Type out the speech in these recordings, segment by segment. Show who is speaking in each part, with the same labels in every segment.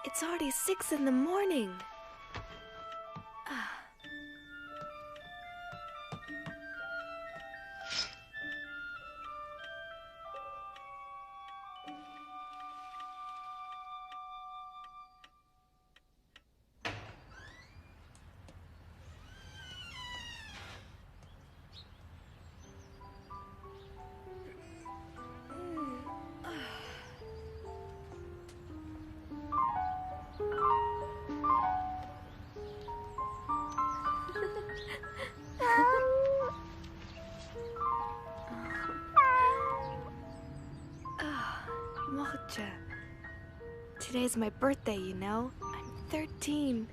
Speaker 1: It's already 6 in the morning. Mocha. Today's my birthday, you know? I'm 13.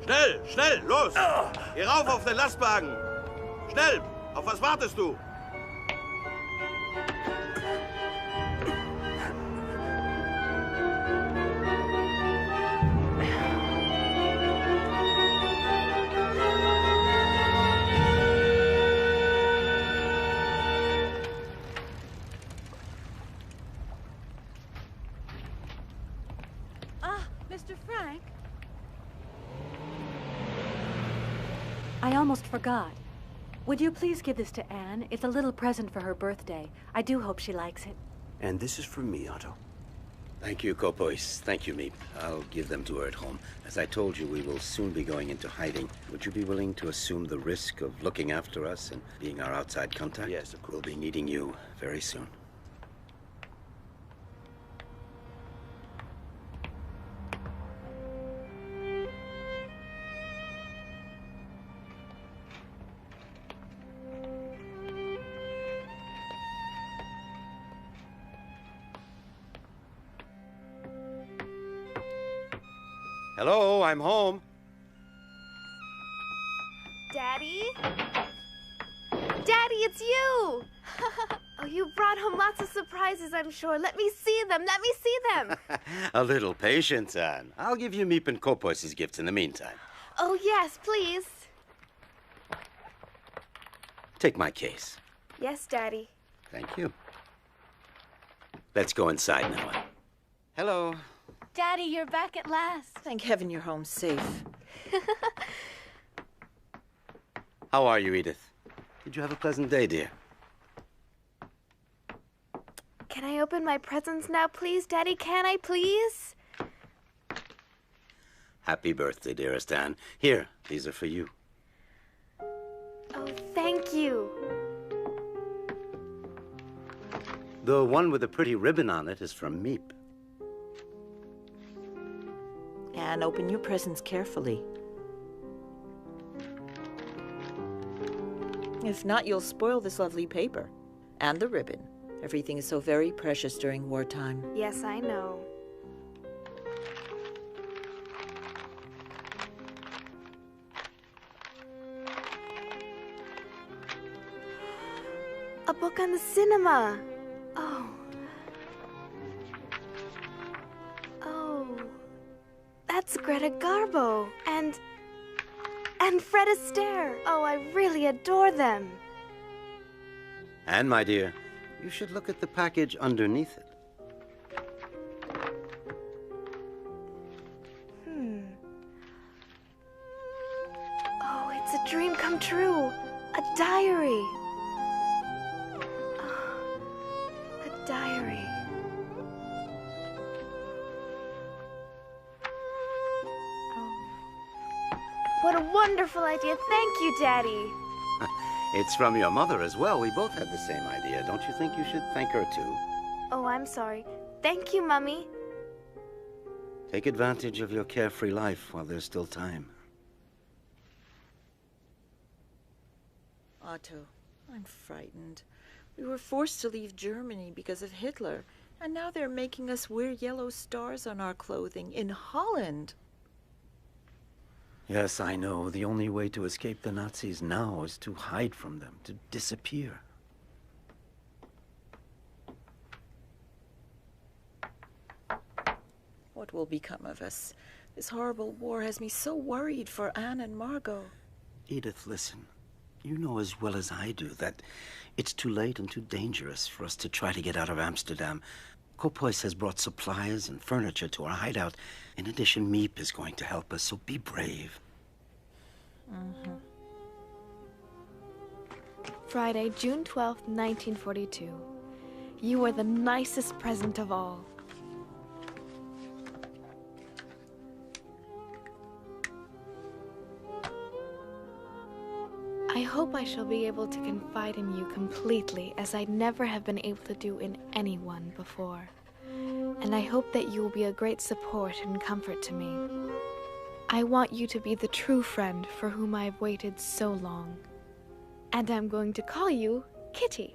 Speaker 2: Schnell, schnell, los! Geh rauf auf den Lastwagen! Schnell! Auf was wartest du?
Speaker 3: Mr. Frank?
Speaker 4: I almost forgot. Would you please give this to Anne? It's a little present for her birthday. I do hope she likes it.
Speaker 5: And this is from me, Otto.
Speaker 6: Thank you, Kopois. Thank you, Meep. I'll give them to her at home. As I told you, we will soon be going into hiding. Would you be willing to assume the risk of looking after us and being our outside contact?
Speaker 5: Yes, of course.
Speaker 6: We'll be needing you very soon. Hello, I'm home.
Speaker 1: Daddy? Daddy, it's you! Oh, you brought home lots of surprises, I'm sure. Let me see them. Let me see them.
Speaker 6: A little patience, Anne. I'll give you Meep and Kopois' gifts in the meantime.
Speaker 1: Oh, yes, please.
Speaker 6: Take my case.
Speaker 1: Yes, Daddy.
Speaker 6: Thank you. Let's go inside now, Anne. Hello.
Speaker 4: Daddy, you're back at last.
Speaker 3: Thank heaven you're home safe.
Speaker 6: How are you, Edith? Did you have a pleasant day, dear?
Speaker 1: Can I open my presents now, please, Daddy? Can I, please?
Speaker 6: Happy birthday, dearest Anne. Here, these are for you.
Speaker 1: Oh, thank you.
Speaker 6: The one with the pretty ribbon on it is from Meep.
Speaker 3: And open your presents carefully. If not, you'll spoil this lovely paper. And the ribbon. Everything is so very precious during wartime.
Speaker 1: Yes, I know. A book on the cinema. Oh. Oh. That's Greta Garbo. And Fred Astaire. Oh, I really adore them.
Speaker 6: And, my dear, you should look at the package underneath it.
Speaker 1: Oh, it's a dream come true. A diary. Oh, a diary. What a wonderful idea. Thank you, Daddy.
Speaker 6: It's from your mother as well. We both had the same idea. Don't you think you should thank her, too?
Speaker 1: Oh, I'm sorry. Thank you, Mummy.
Speaker 6: Take advantage of your carefree life while there's still time.
Speaker 3: Otto, I'm frightened. We were forced to leave Germany because of Hitler. And now they're making us wear yellow stars on our clothing in Holland.
Speaker 6: Yes, I know. The only way to escape the Nazis now is to hide from them, to disappear.
Speaker 3: What will become of us? This horrible war has me so worried for Anne and Margot.
Speaker 6: Edith, listen. You know as well as I do that it's too late and too dangerous for us to try to get out of Amsterdam. Kopois has brought supplies and furniture to our hideout. In addition, Meep is going to help us, so be brave.
Speaker 3: Mm-hmm.
Speaker 1: Friday, June 12th, 1942. You are the nicest present of all. I hope I shall be able to confide in you completely, as I never have been able to do in anyone before. And I hope that you will be a great support and comfort to me. I want you to be the true friend for whom I have waited so long. And I'm going to call you Kitty.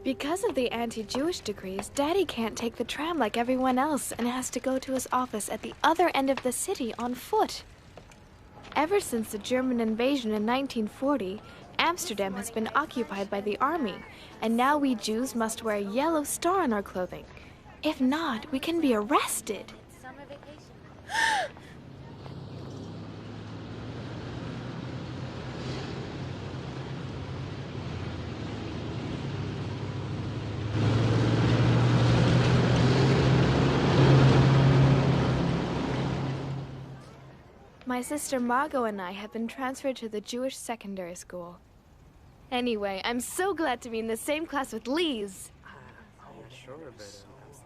Speaker 1: Because of the anti-Jewish decrees, Daddy can't take the tram like everyone else and has to go to his office at the other end of the city on foot. Ever since the German invasion in 1940, Amsterdam has been occupied by the army, and now we Jews must wear a yellow star on our clothing. If not, we can be arrested.
Speaker 5: Summer vacation.
Speaker 1: My sister Margot and I have been transferred to the Jewish secondary school. Anyway, I'm so glad to be in the same class with Lise.
Speaker 7: Sure, but I was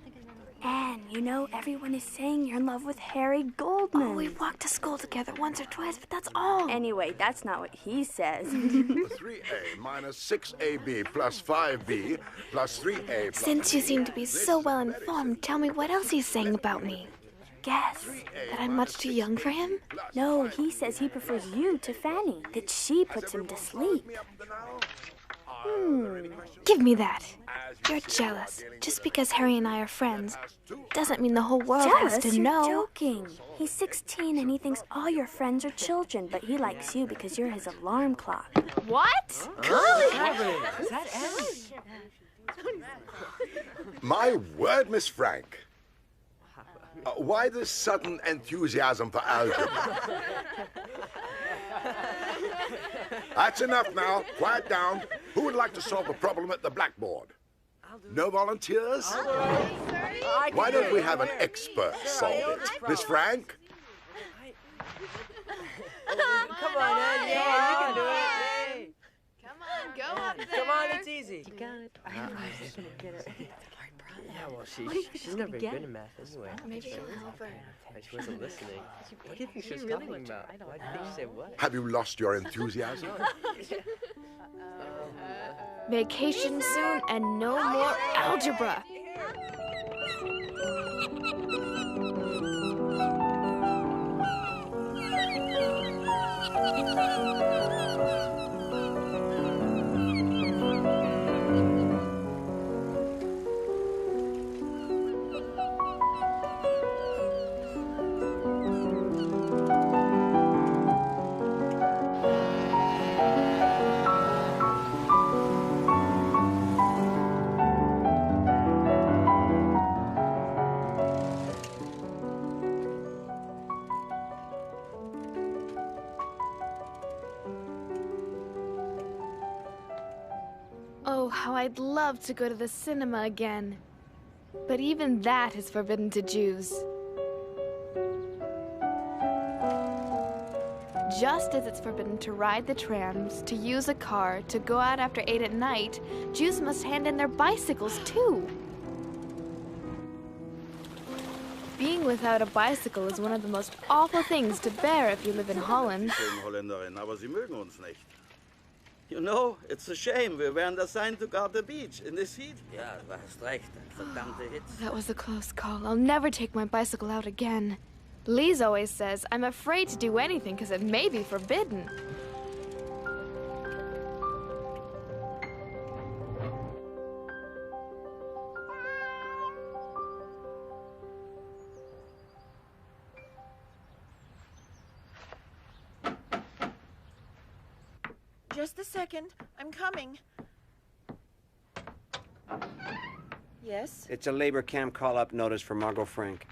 Speaker 7: thinking that.
Speaker 5: Anne, you know, everyone is saying you're in love with Harry Goldman.
Speaker 1: Oh, we've walked to school together once or twice, but that's all.
Speaker 5: Anyway, that's not what he says.
Speaker 8: 3A minus 6AB plus 5B plus 3A plus...
Speaker 1: Since you seem to be so well informed, tell me what else he's saying about me.
Speaker 5: Guess.
Speaker 1: That I'm much too young for him?
Speaker 5: No, he says he prefers you to Fanny, that she puts him to sleep.
Speaker 1: Give me that. You're jealous. Just because Harry and I are friends doesn't mean the whole world has
Speaker 5: Jealous?
Speaker 1: to
Speaker 5: You're
Speaker 1: know.
Speaker 5: joking. He's 16 and he thinks all your friends are children, but he likes you because you're his alarm clock.
Speaker 1: What?
Speaker 7: Is that Anne?
Speaker 8: My word, Miss Frank. Why this sudden enthusiasm for algebra? That's enough now. Quiet down. Who would like to solve the problem at the blackboard? No volunteers? Why don't we have an expert solve it? Miss Frank?
Speaker 7: Come on, Anne. Yeah, you can do it. Hey.
Speaker 1: Come on, go up there.
Speaker 7: Come on, it's easy.
Speaker 4: You got it. I know she's gonna get it.
Speaker 7: Yeah, well, she's never good at math anyway.
Speaker 1: Maybe it'll help her.
Speaker 7: And she wasn't listening. What do you think she was talking about? Why do you think she said what?
Speaker 8: Have you lost your enthusiasm?
Speaker 1: Vacation soon and no more algebra. Oh, how I'd love to go to the cinema again. But even that is forbidden to Jews. Just as it's forbidden to ride the trams, to use a car, to go out after 8 at night, Jews must hand in their bicycles too. Being without a bicycle is one of the most awful things to bear if you live in Holland.
Speaker 2: Schönen Holländerin, aber sie mögen uns nicht. You know, it's a shame. We weren't assigned to guard the beach in this heat.
Speaker 6: Ja, du hast recht. Verdammte Hitze.
Speaker 1: That was a close call. I'll never take my bicycle out again. Lise always says I'm afraid to do anything because it may be forbidden.
Speaker 3: Just a second. I'm coming. Yes?
Speaker 6: It's a labor camp call-up notice for Margot Frank.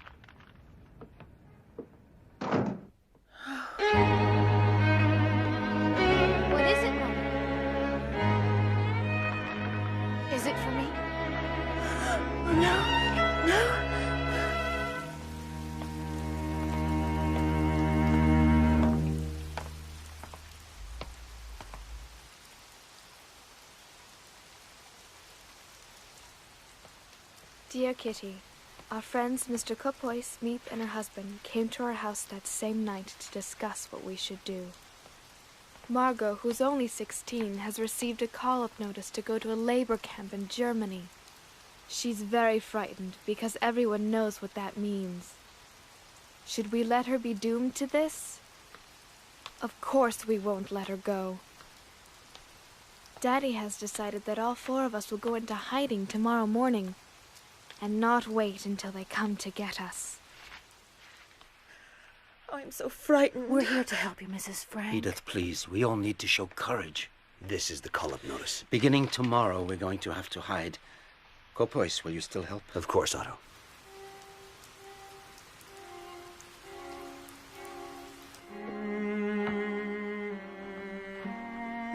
Speaker 1: Dear Kitty, our friends Mr. Kopois, Meep, and her husband came to our house that same night to discuss what we should do. Margot, who's only 16, has received a call-up notice to go to a labor camp in Germany. She's very frightened because everyone knows what that means. Should we let her be doomed to this? Of course we won't let her go. Daddy has decided that all 4 of us will go into hiding tomorrow morning and not wait until they come to get us.
Speaker 3: I'm so frightened.
Speaker 4: We're here to help you, Mrs. Frank.
Speaker 6: Edith, please. We all need to show courage.
Speaker 9: This is the call-up notice.
Speaker 6: Beginning tomorrow, we're going to have to hide. Kopois, will you still help?
Speaker 9: Of course, Otto.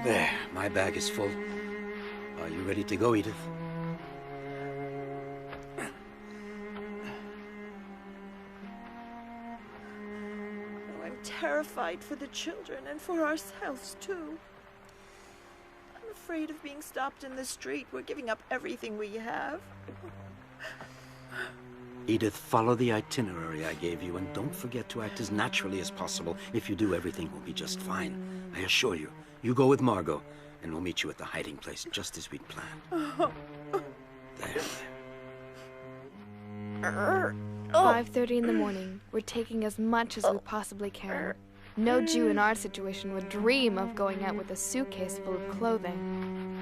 Speaker 6: There, my bag is full. Are you ready to go, Edith?
Speaker 3: I'm terrified for the children and for ourselves, too. I'm afraid of being stopped in the street. We're giving up everything we have.
Speaker 6: Edith, follow the itinerary I gave you, and don't forget to act as naturally as possible. If you do, everything will be just fine. I assure you. You go with Margot, and we'll meet you at the hiding place, just as we'd planned. There.
Speaker 1: 5:30 in the morning. We're taking as much as we possibly can. No Jew in our situation would dream of going out with a suitcase full of clothing.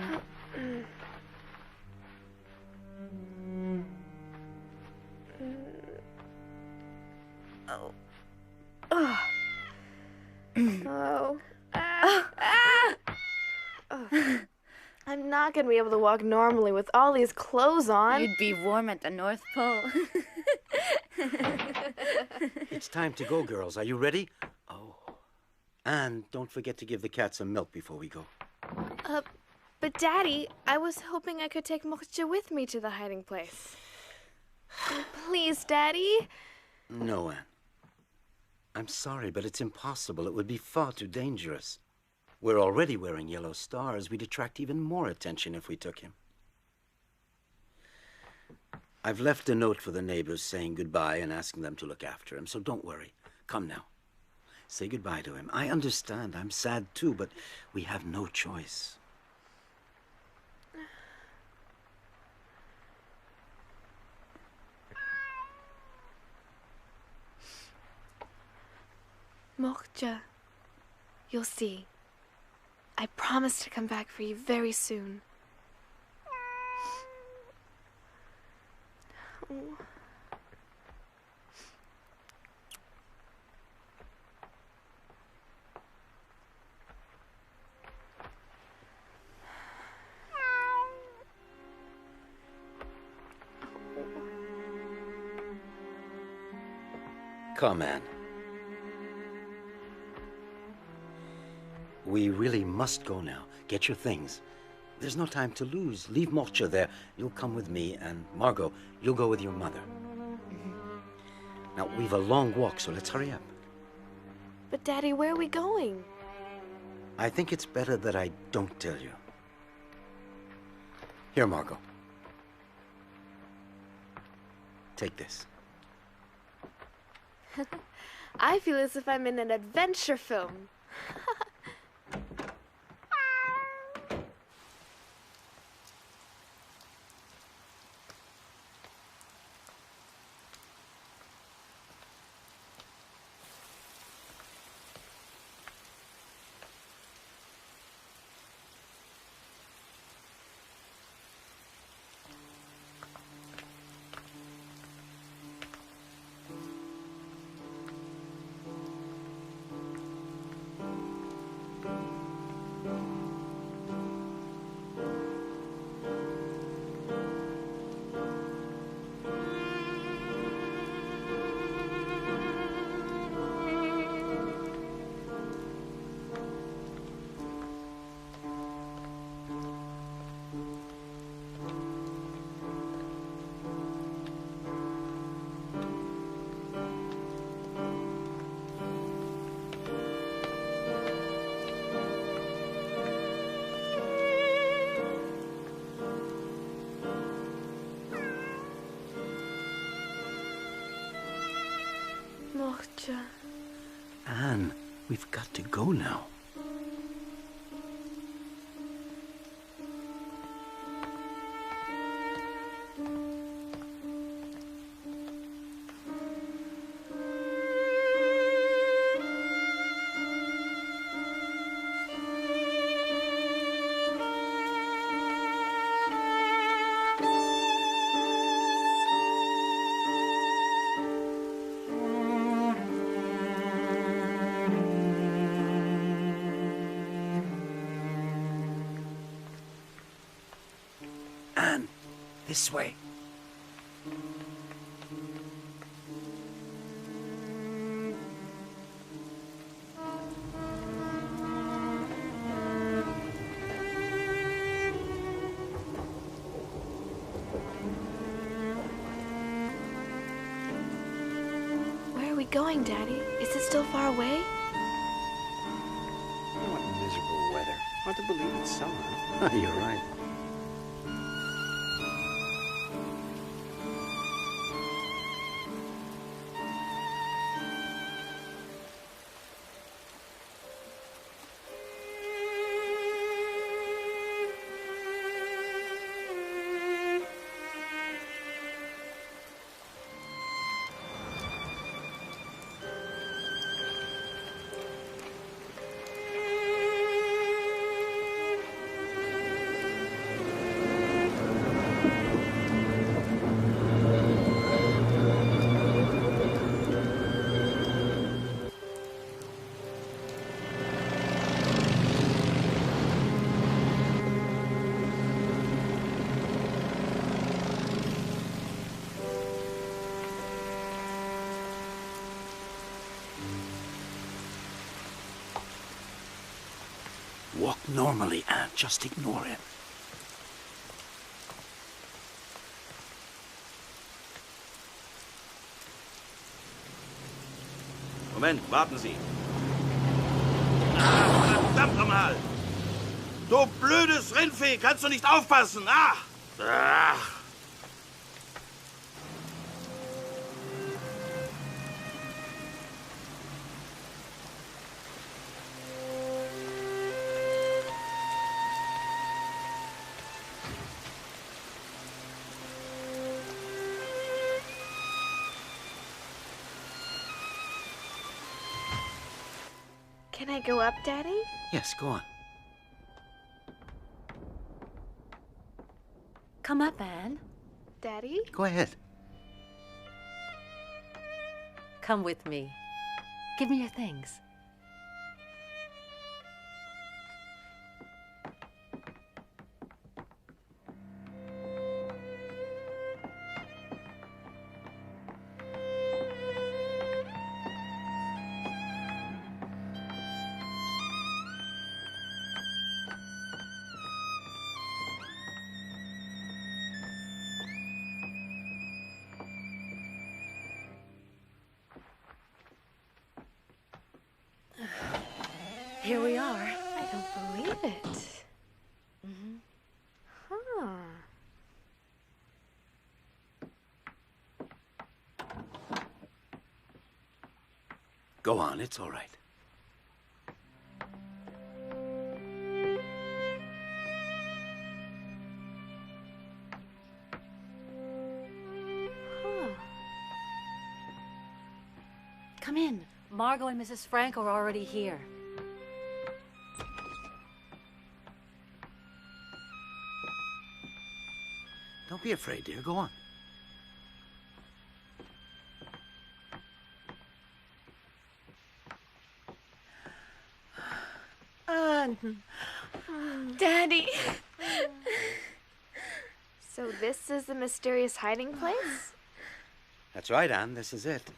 Speaker 1: I'm not gonna be able to walk normally with all these clothes on.
Speaker 10: You'd be warm at the North Pole.
Speaker 6: It's time to go, girls. Are you ready? Oh. And don't forget to give the cat some milk before we go.
Speaker 1: But Daddy, I was hoping I could take Moksha with me to the hiding place. Please, Daddy.
Speaker 6: No, Anne. I'm sorry, but it's impossible. It would be far too dangerous. We're already wearing yellow stars. We'd attract even more attention if we took him. I've left a note for the neighbors saying goodbye and asking them to look after him, so don't worry. Come now. Say goodbye to him. I understand. I'm sad too, but we have no choice.
Speaker 1: Moksha, you'll see. I promise to come back for you very soon. Oh.
Speaker 6: Come, Anne. We really must go now. Get your things. There's no time to lose. Leave Moksha there. You'll come with me, and Margot, you'll go with your mother. Now, we've a long walk, so let's hurry up.
Speaker 1: But Daddy, where are we going?
Speaker 6: I think it's better that I don't tell you. Here, Margot. Take this.
Speaker 1: I feel as if I'm in an adventure film. Mochtje.
Speaker 6: Anne, we've got to go now. Anne, this way.
Speaker 1: Where are we going, Daddy? Is it still far away?
Speaker 6: What miserable weather. Hard to believe it's summer. You're right. Walk normally, Anne. Just ignore him.
Speaker 2: Moment, warten Sie. Ah, verdammt nochmal! Du blödes Rindvieh, kannst du nicht aufpassen? Ah! Ah!
Speaker 1: Can I go up, Daddy?
Speaker 6: Yes, go on.
Speaker 4: Come up, Anne.
Speaker 1: Daddy?
Speaker 6: Go ahead.
Speaker 4: Come with me. Give me your things. Here we are.
Speaker 1: I don't believe it. Huh.
Speaker 6: Go on, it's all right.
Speaker 1: Huh.
Speaker 4: Come in. Margot and Mrs. Frank are already here.
Speaker 6: Don't be afraid, dear. Go on.
Speaker 1: Daddy! So this is the mysterious hiding place?
Speaker 6: That's right, Anne. This is it.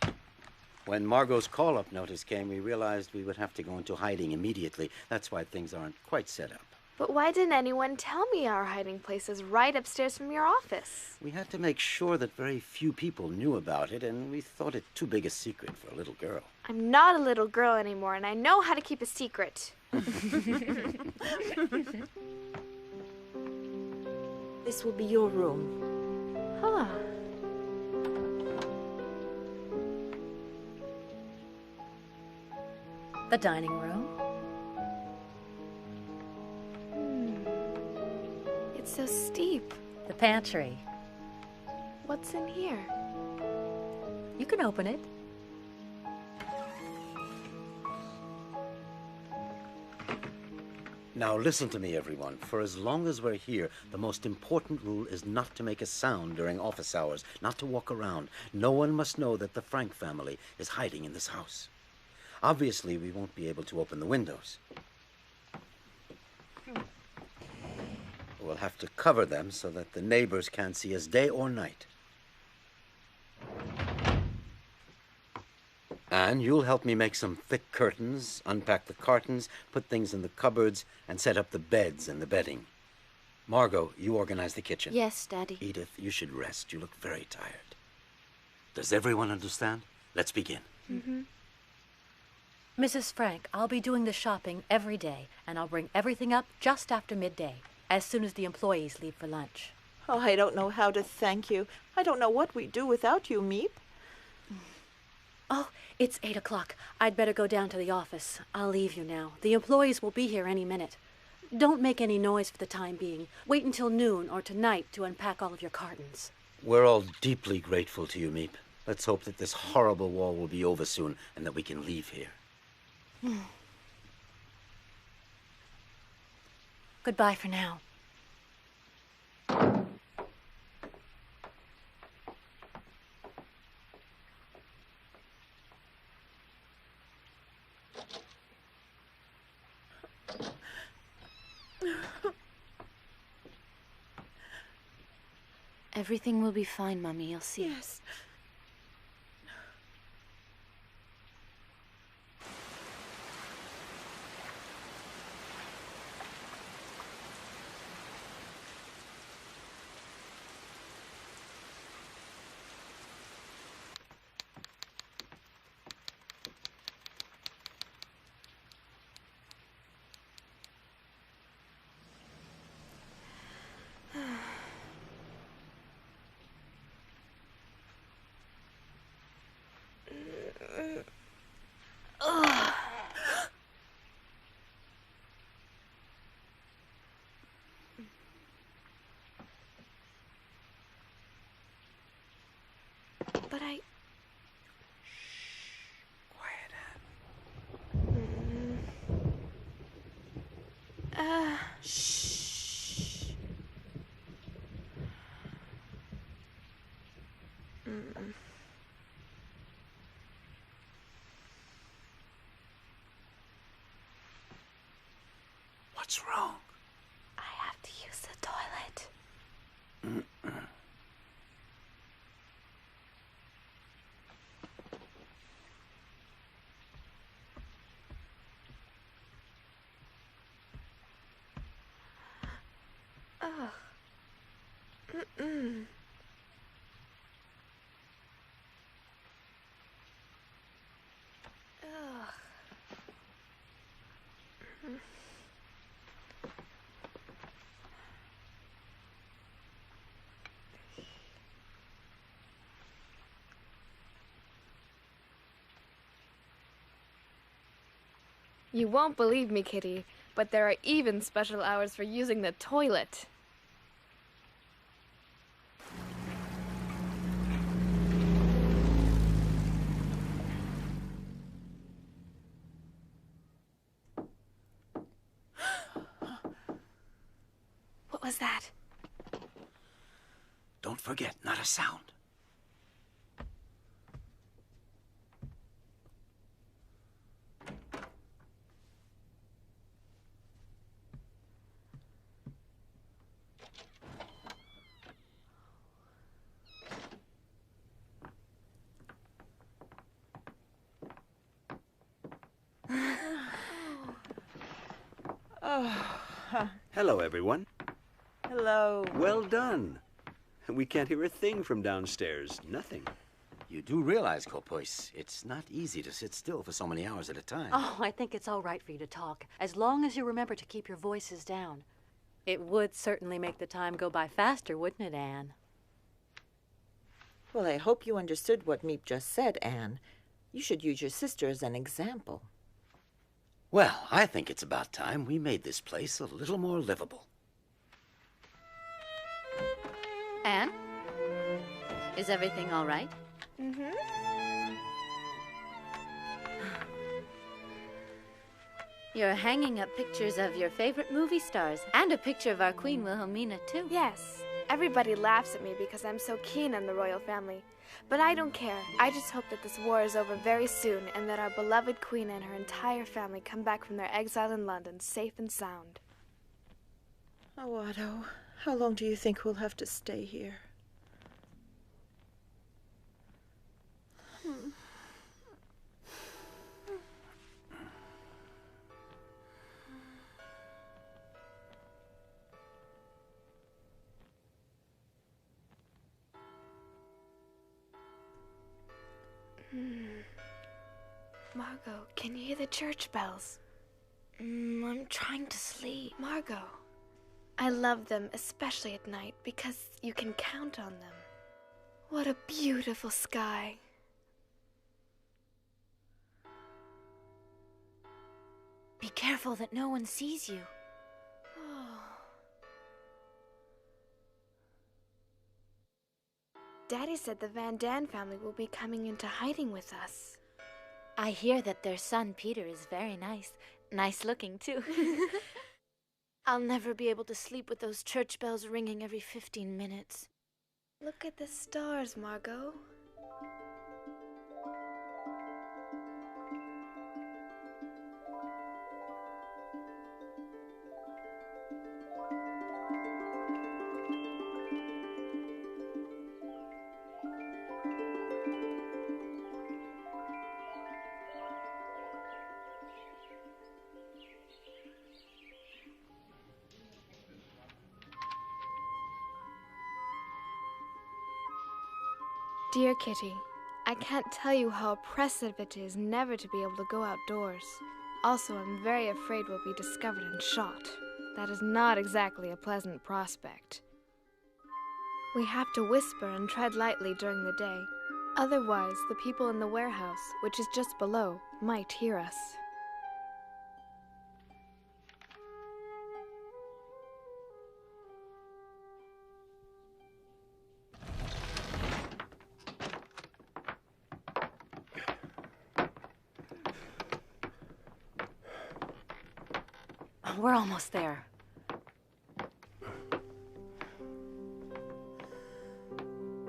Speaker 6: When Margot's call-up notice came, we realized we would have to go into hiding immediately. That's why things aren't quite set up.
Speaker 1: But why didn't anyone tell me our hiding place is right upstairs from your office?
Speaker 6: We had to make sure that very few people knew about it, and we thought it too big a secret for a little girl.
Speaker 1: I'm not a little girl anymore, and I know how to keep a secret.
Speaker 3: This will be your room.
Speaker 1: Huh.
Speaker 4: The dining room.
Speaker 1: It's so steep.
Speaker 4: The pantry.
Speaker 1: What's in here?
Speaker 4: You can open it.
Speaker 6: Now listen to me, everyone. For as long as we're here, the most important rule is not to make a sound during office hours, not to walk around. No one must know that the Frank family is hiding in this house. Obviously, we won't be able to open the windows. We'll have to cover them so that the neighbors can't see us day or night. And you'll help me make some thick curtains, unpack the cartons, put things in the cupboards, and set up the beds and the bedding. Margot, you organize the kitchen.
Speaker 5: Yes, Daddy.
Speaker 6: Edith, you should rest. You look very tired. Does everyone understand? Let's begin.
Speaker 1: Mm-hmm.
Speaker 4: Mrs. Frank, I'll be doing the shopping every day, and I'll bring everything up just after midday, as soon as the employees leave for lunch.
Speaker 3: Oh, I don't know how to thank you. I don't know what we'd do without you, Meep.
Speaker 4: Oh, it's 8 o'clock. I'd better go down to the office. I'll leave you now. The employees will be here any minute. Don't make any noise for the time being. Wait until noon or tonight to unpack all of your cartons.
Speaker 6: We're all deeply grateful to you, Meep. Let's hope that this horrible war will be over soon and that we can leave here.
Speaker 4: Goodbye for now.
Speaker 5: Everything will be fine, Mommy. You'll see.
Speaker 3: Yes.
Speaker 1: But I...
Speaker 6: Quiet, Anne.
Speaker 3: Shh.
Speaker 6: What's wrong?
Speaker 1: I have to use the toilet. Ugh. Mm-mm. Ugh. You won't believe me, Kitty, but there are even special hours for using the toilet. What was that?
Speaker 6: Don't forget, not a sound.
Speaker 11: Hello, everyone.
Speaker 3: Hello.
Speaker 11: Well done. We can't hear a thing from downstairs. Nothing.
Speaker 6: You do realize, Kopois, it's not easy to sit still for so many hours at a time.
Speaker 4: Oh, I think it's all right for you to talk, as long as you remember to keep your voices down. It would certainly make the time go by faster, wouldn't it, Anne?
Speaker 3: Well, I hope you understood what Meep just said, Anne. You should use your sister as an example.
Speaker 6: Well, I think it's about time we made this place a little more livable.
Speaker 10: Anne? Is everything all right?
Speaker 1: Mm-hmm.
Speaker 10: You're hanging up pictures of your favorite movie stars and a picture of our Queen Wilhelmina, too.
Speaker 1: Yes. Everybody laughs at me because I'm so keen on the royal family. But I don't care. I just hope that this war is over very soon and that our beloved queen and her entire family come back from their exile in London safe and sound.
Speaker 3: Oh, Otto, how long do you think we'll have to stay here?
Speaker 1: Margot, can you hear the church bells?
Speaker 5: I'm trying to sleep.
Speaker 1: Margot, I love them, especially at night, because you can count on them. What a beautiful sky.
Speaker 5: Be careful that no one sees you.
Speaker 1: Daddy said the Van Daan family will be coming into hiding with us.
Speaker 5: I hear that their son Peter is very nice. Nice looking, too. I'll never be able to sleep with those church bells ringing every 15 minutes.
Speaker 1: Look at the stars, Margot. Dear Kitty, I can't tell you how oppressive it is never to be able to go outdoors. Also, I'm very afraid we'll be discovered and shot. That is not exactly a pleasant prospect. We have to whisper and tread lightly during the day. Otherwise, the people in the warehouse, which is just below, might hear us.
Speaker 4: We're almost there.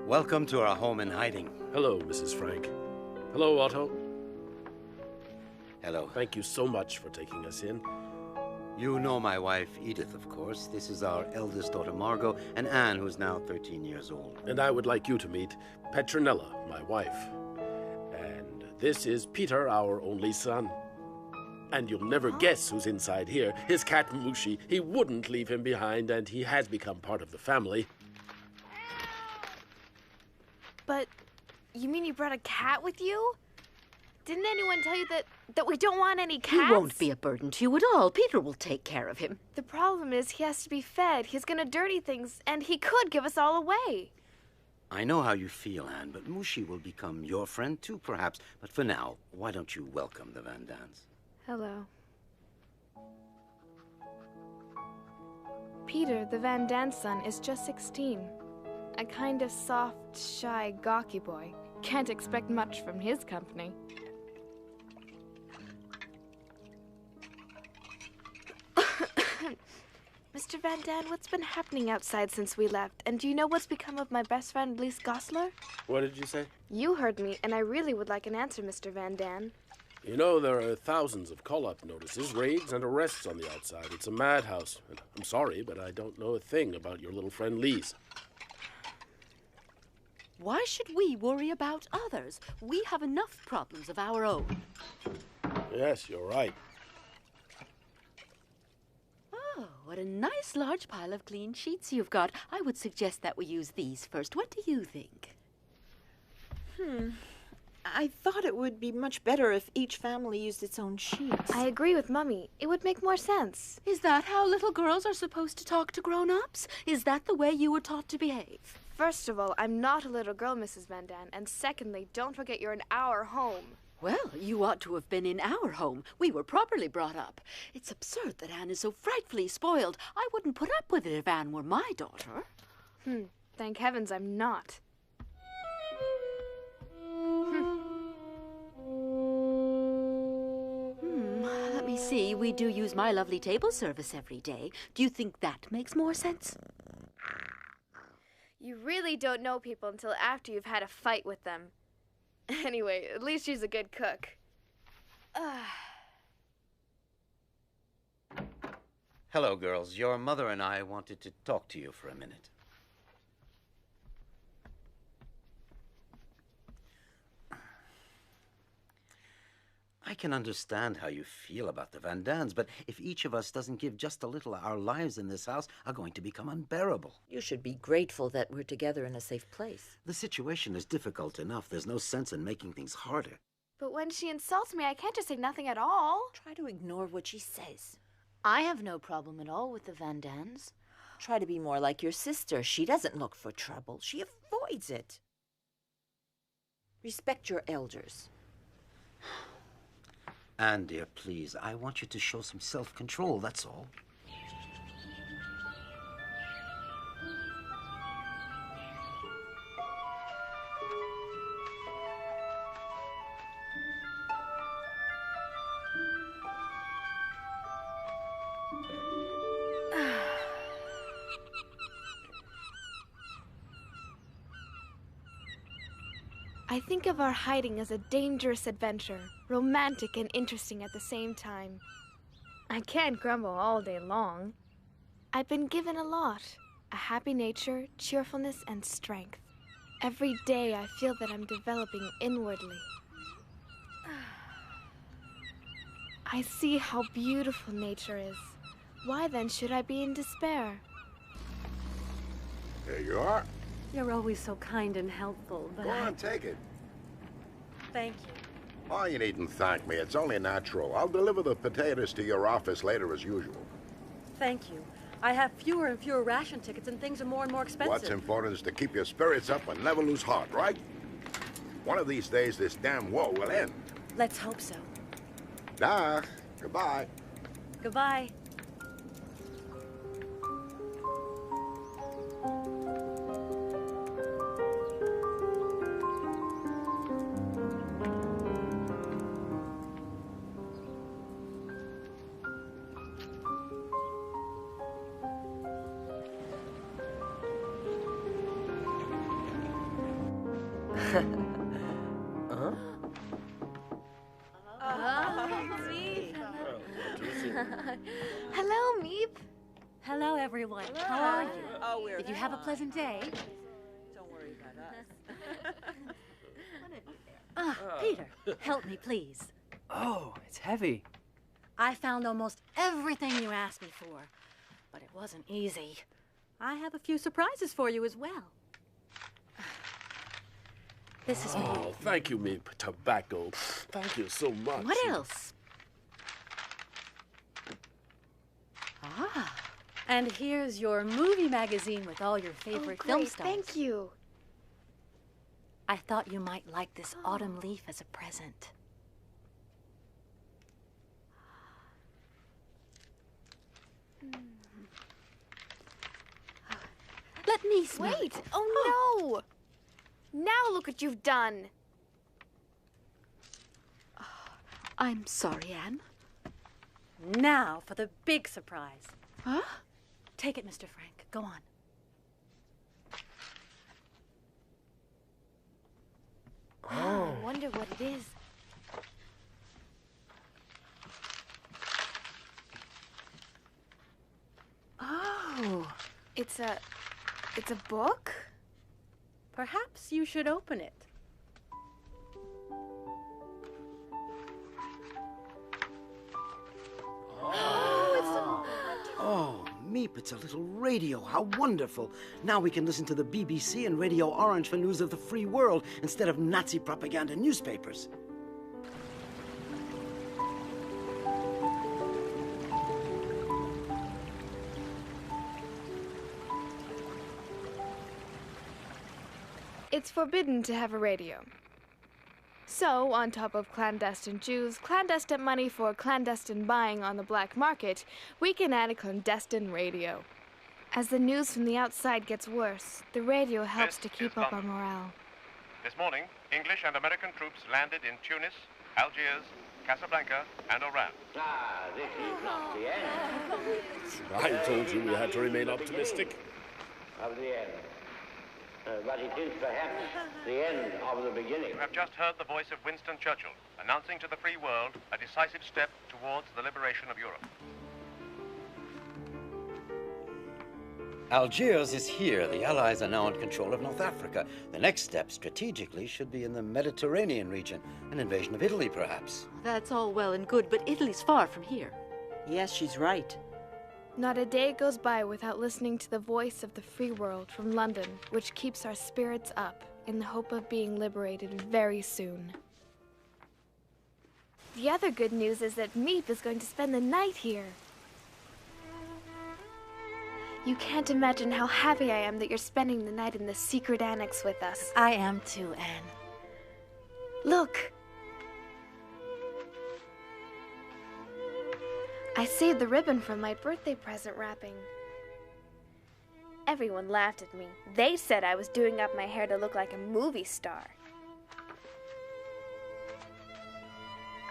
Speaker 6: Welcome to our home in hiding.
Speaker 12: Hello, Mrs. Frank. Hello, Otto.
Speaker 6: Hello.
Speaker 12: Thank you so much for taking us in.
Speaker 6: You know my wife, Edith, of course. This is our eldest daughter, Margot, and Anne, who's now 13 years old.
Speaker 12: And I would like you to meet Petronella, my wife. And this is Peter, our only son. And you'll never guess who's inside here. His cat, Mushi. He wouldn't leave him behind, and he has become part of the family.
Speaker 1: But you mean you brought a cat with you? Didn't anyone tell you that we don't want any cats?
Speaker 4: He won't be a burden to you at all. Peter will take care of him.
Speaker 1: The problem is he has to be fed. He's gonna dirty things, and he could give us all away.
Speaker 6: I know how you feel, Anne, but Mushi will become your friend too, perhaps. But for now, why don't you welcome the Van Daans?
Speaker 1: Hello. Peter, the Van Daan's son, is just 16. A kind of soft, shy, gawky boy. Can't expect much from his company. Mr. Van Daan, what's been happening outside since we left? And do you know what's become of my best friend, Lise Gosler?
Speaker 12: What did you say?
Speaker 1: You heard me, and I really would like an answer, Mr. Van Daan.
Speaker 12: You know, there are thousands of call-up notices, raids, and arrests on the outside. It's a madhouse. And I'm sorry, but I don't know a thing about your little friend Lise.
Speaker 4: Why should we worry about others? We have enough problems of our own.
Speaker 12: Yes, you're right.
Speaker 4: Oh, what a nice large pile of clean sheets you've got. I would suggest that we use these first. What do you think?
Speaker 3: I thought it would be much better if each family used its own sheets.
Speaker 1: I agree with Mummy. It would make more sense.
Speaker 4: Is that how little girls are supposed to talk to grown-ups? Is that the way you were taught to behave?
Speaker 1: First of all, I'm not a little girl, Mrs. Van Daan. And secondly, don't forget you're in our home.
Speaker 13: Well, you ought to have been in our home. We were properly brought up. It's absurd that Anne is so frightfully spoiled. I wouldn't put up with it if Anne were my daughter.
Speaker 1: Thank heavens I'm not.
Speaker 13: Let me see. We do use my lovely table service every day. Do you think that makes more sense?
Speaker 1: You really don't know people until after you've had a fight with them. Anyway, at least she's a good cook.
Speaker 6: Hello, girls. Your mother and I wanted to talk to you for a minute. I can understand how you feel about the Van Daans, but if each of us doesn't give just a little, our lives in this house are going to become unbearable.
Speaker 3: You should be grateful that we're together in a safe place.
Speaker 6: The situation is difficult enough. There's no sense in making things harder.
Speaker 1: But when she insults me, I can't just say nothing at all.
Speaker 3: Try to ignore what she says.
Speaker 5: I have no problem at all with the Van Daans.
Speaker 3: Try to be more like your sister. She doesn't look for trouble. She avoids it. Respect your elders.
Speaker 6: Anne, dear, please, I want you to show some self-control, that's all.
Speaker 1: I think of our hiding as a dangerous adventure, romantic and interesting at the same time. I can't grumble all day long. I've been given a lot. A happy nature, cheerfulness, and strength. Every day I feel that I'm developing inwardly. I see how beautiful nature is. Why then should I be in despair?
Speaker 8: There you are.
Speaker 4: You're always so kind and helpful, but
Speaker 8: Go on, take it.
Speaker 4: Thank you.
Speaker 8: Oh, you needn't thank me. It's only natural. I'll deliver the potatoes to your office later as usual.
Speaker 4: Thank you. I have fewer and fewer ration tickets and things are more and more expensive.
Speaker 8: What's important is to keep your spirits up and never lose heart, right? One of these days, this damn war will end.
Speaker 4: Let's hope so.
Speaker 8: Nah, goodbye.
Speaker 4: Goodbye.
Speaker 1: Hello, Meep.
Speaker 4: Hello, everyone.
Speaker 3: Hello.
Speaker 4: How are you?
Speaker 3: Oh, we're
Speaker 4: Did you have a pleasant day?
Speaker 3: Don't worry about us.
Speaker 4: Peter, help me, please.
Speaker 7: Oh, it's heavy.
Speaker 4: I found almost everything you asked me for, but it wasn't easy. I have a few surprises for you as well. This is
Speaker 12: Oh, thank you, Meep. Tobacco. Thank you so much.
Speaker 4: What else? And here's your movie magazine with all your favorite film stars.
Speaker 1: Thank you.
Speaker 4: I thought you might like this autumn leaf as a present. Let me smell
Speaker 1: Wait!
Speaker 4: it.
Speaker 1: Oh, no! Now look what you've done.
Speaker 4: I'm sorry, Anne. Now for the big surprise. Huh? Take it, Mr. Frank. Go on.
Speaker 1: Oh, I wonder what it is.
Speaker 4: Oh.
Speaker 1: It's a book?
Speaker 4: Perhaps you should open it.
Speaker 6: Oh, Meep, it's a little radio. How wonderful. Now we can listen to the BBC and Radio Orange for news of the free world instead of Nazi propaganda newspapers.
Speaker 1: It's forbidden to have a radio. So, on top of clandestine Jews, clandestine money for clandestine buying on the black market, we can add a clandestine radio. As the news from the outside gets worse, the radio helps to keep up our morale.
Speaker 14: This morning, English and American troops landed in Tunis, Algiers, Casablanca, and Oran.
Speaker 15: Ah, this is not the end.
Speaker 12: I told you we had to remain optimistic.
Speaker 15: Of the end. But it is perhaps the end of the beginning.
Speaker 14: You have just heard the voice of Winston Churchill, announcing to the free world a decisive step towards the liberation of Europe.
Speaker 6: Algiers is here. The Allies are now in control of North Africa. The next step, strategically, should be in the Mediterranean region. An invasion of Italy, perhaps.
Speaker 13: That's all well and good, but Italy's far from here.
Speaker 3: Yes, she's right.
Speaker 1: Not a day goes by without listening to the voice of the free world from London, which keeps our spirits up in the hope of being liberated very soon. The other good news is that Meep is going to spend the night here. You can't imagine how happy I am that you're spending the night in the secret annex with us.
Speaker 4: I am too, Anne.
Speaker 1: Look! I saved the ribbon from my birthday present wrapping. Everyone laughed at me. They said I was doing up my hair to look like a movie star.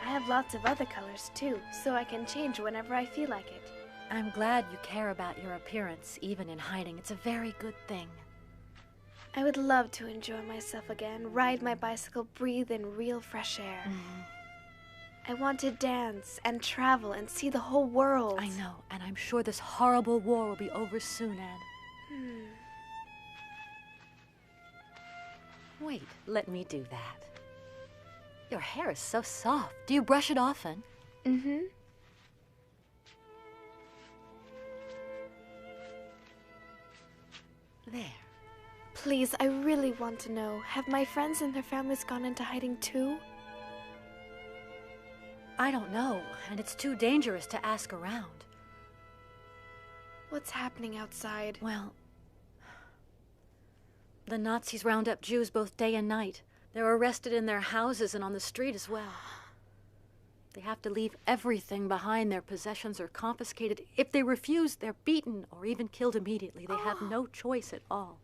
Speaker 1: I have lots of other colors too, so I can change whenever I feel like it.
Speaker 4: I'm glad you care about your appearance, even in hiding. It's a very good thing.
Speaker 1: I would love to enjoy myself again, ride my bicycle, breathe in real fresh air. I want to dance and travel and see the whole world.
Speaker 4: I know, and I'm sure this horrible war will be over soon, Anne. Wait, let me do that. Your hair is so soft. Do you brush it often? There.
Speaker 1: Please, I really want to know, have my friends and their families gone into hiding too?
Speaker 4: I don't know, and it's too dangerous to ask around.
Speaker 1: What's happening outside?
Speaker 4: Well, the Nazis round up Jews both day and night. They're arrested in their houses and on the street as well. They have to leave everything behind. Their possessions are confiscated. If they refuse, they're beaten or even killed immediately. They have no choice at all.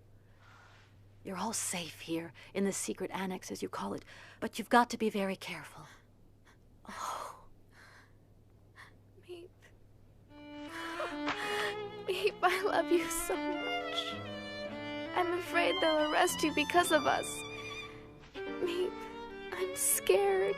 Speaker 4: You're all safe here, in the secret annex, as you call it, but you've got to be very careful.
Speaker 1: Oh. Meep. Meep, I love you so much. I'm afraid they'll arrest you because of us. Meep, I'm scared.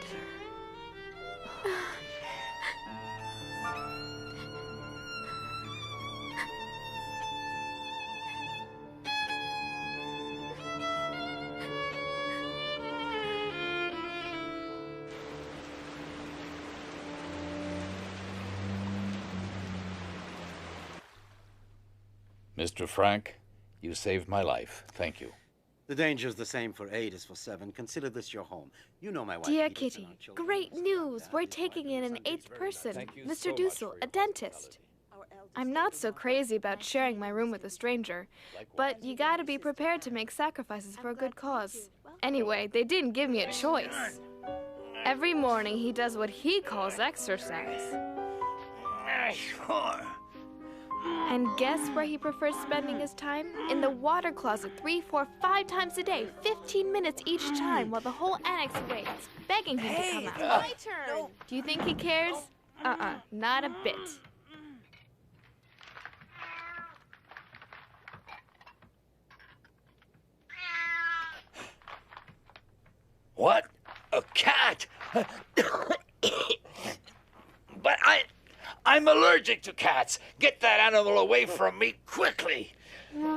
Speaker 16: Mr. Frank, you saved my life. Thank you.
Speaker 6: The danger's the same for 8 as for 7. Consider this your home. You know my wife.
Speaker 1: Dear Kitty, great news! We're taking in an 8th person, Mr. Dussel, a dentist. I'm not so crazy about sharing my room with a stranger, but you gotta be prepared to make sacrifices for a good cause. Anyway, they didn't give me a choice. Every morning he does what he calls exercise. And guess where he prefers spending his time? In the water closet 3, 4, 5 times a day, 15 minutes each time, while the whole annex waits, begging him to come out.
Speaker 3: My turn.
Speaker 1: Do you think he cares? Not a bit.
Speaker 16: What? A cat? But I'm allergic to cats. Get that animal away from me quickly.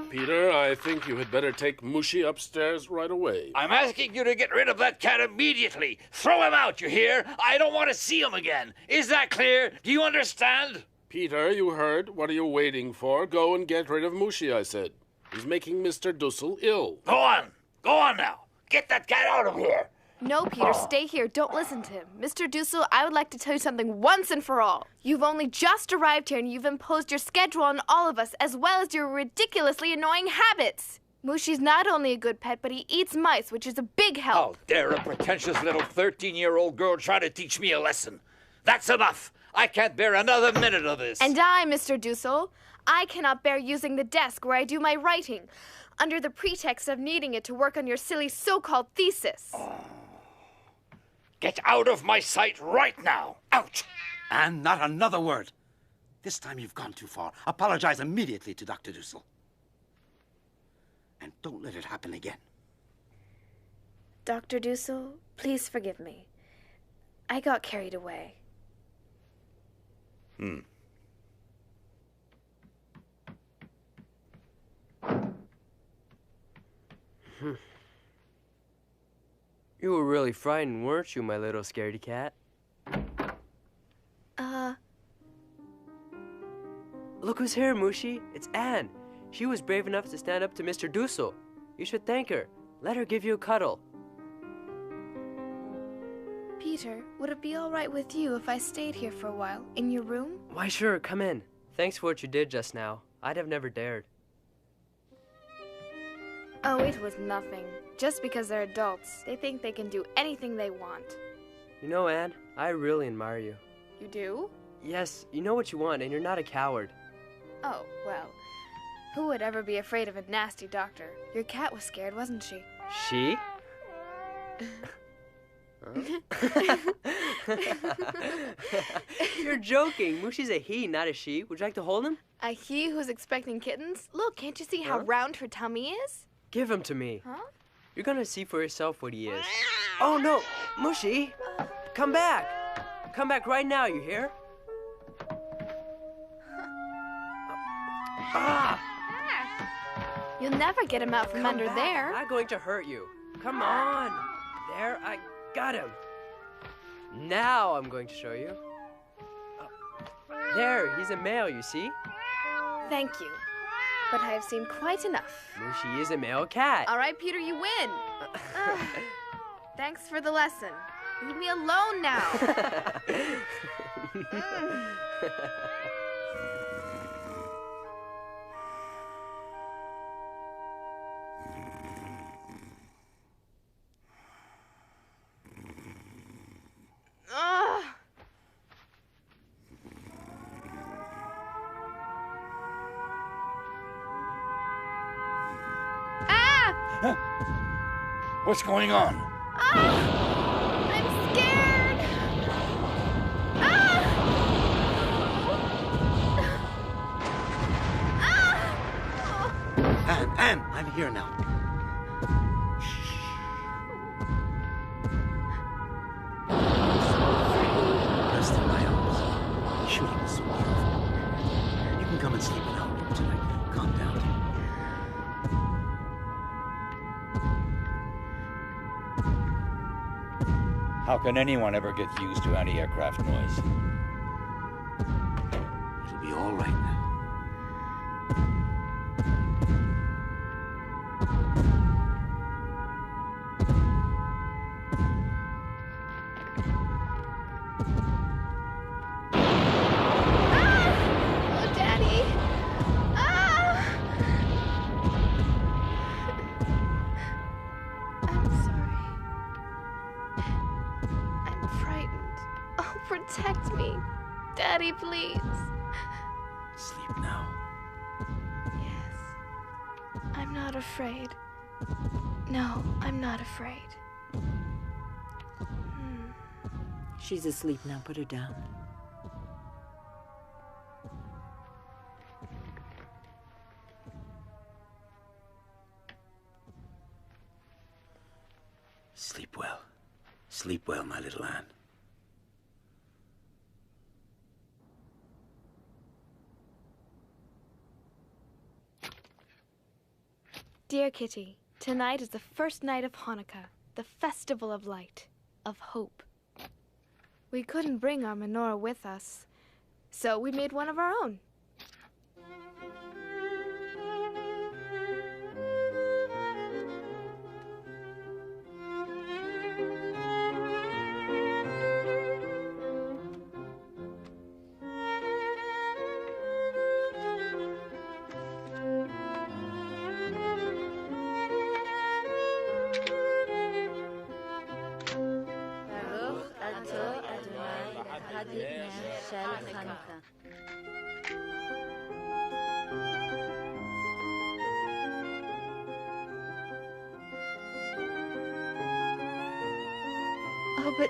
Speaker 12: Peter, I think you had better take Mushi upstairs right away.
Speaker 16: I'm asking you to get rid of that cat immediately. Throw him out, you hear? I don't want to see him again. Is that clear? Do you understand?
Speaker 12: Peter, you heard. What are you waiting for? Go and get rid of Mushi, I said. He's making Mr. Dussel ill.
Speaker 16: Go on. Go on now. Get that cat out of here.
Speaker 1: No, Peter, stay here. Don't listen to him. Mr. Dussel, I would like to tell you something once and for all. You've only just arrived here and you've imposed your schedule on all of us, as well as your ridiculously annoying habits. Mushi's not only a good pet, but he eats mice, which is a big help.
Speaker 16: How dare a pretentious little 13-year-old girl try to teach me a lesson? That's enough. I can't bear another minute of this.
Speaker 1: And I, Mr. Dussel, I cannot bear using the desk where I do my writing, under the pretext of needing it to work on your silly so-called thesis.
Speaker 16: Get out of my sight right now. Out!
Speaker 6: And not another word. This time you've gone too far. Apologize immediately to Dr. Dussel. And don't let it happen again.
Speaker 1: Dr. Dussel, please forgive me. I got carried away.
Speaker 7: You were really frightened, weren't you, my little scaredy cat? Look who's here, Mushi. It's Anne. She was brave enough to stand up to Mr. Dussel. You should thank her. Let her give you a cuddle.
Speaker 1: Peter, would it be all right with you if I stayed here for a while, in your room?
Speaker 7: Why, sure, come in. Thanks for what you did just now. I'd have never dared.
Speaker 1: Oh, it was nothing. Just because they're adults, they think they can do anything they want.
Speaker 7: You know, Anne, I really admire you.
Speaker 1: You do?
Speaker 7: Yes, you know what you want, and you're not a coward.
Speaker 1: Oh, well, who would ever be afraid of a nasty doctor? Your cat was scared, wasn't she?
Speaker 7: She? You're joking. Mushi's a he, not a she. Would you like to hold him?
Speaker 1: A he who's expecting kittens? Look, can't you see how round her tummy is?
Speaker 7: Give him to me.
Speaker 1: Huh?
Speaker 7: You're gonna see for yourself what he is. Oh no, Mushi! Come back! Come back right now, you hear?
Speaker 1: You'll never get him out from under there.
Speaker 7: I'm going to hurt you. Come on. There, I got him. Now I'm going to show you. There, he's a male, you see?
Speaker 1: Thank you. But I have seen quite enough.
Speaker 7: Mushi is a male cat.
Speaker 1: All right, Peter, you win. Thanks for the lesson. Leave me alone now.
Speaker 16: What's going on?
Speaker 1: I'm scared.
Speaker 6: Anne, I'm here now. Rest in my arms. Shooting is so beautiful. You can come and sleep in our room tonight. Calm down.
Speaker 16: How can anyone ever get used to anti-aircraft noise?
Speaker 6: It'll be all right now.
Speaker 1: Oh, Daddy. I'm sorry. I'm frightened. Oh, protect me. Daddy, please.
Speaker 6: Sleep now.
Speaker 1: Yes. I'm not afraid. No, I'm not afraid.
Speaker 13: She's asleep now. Put her down.
Speaker 6: Sleep well. Sleep well, my little Anne.
Speaker 1: Dear Kitty, tonight is the first night of Hanukkah, the festival of light, of hope. We couldn't bring our menorah with us, so we made one of our own.
Speaker 13: Oh, but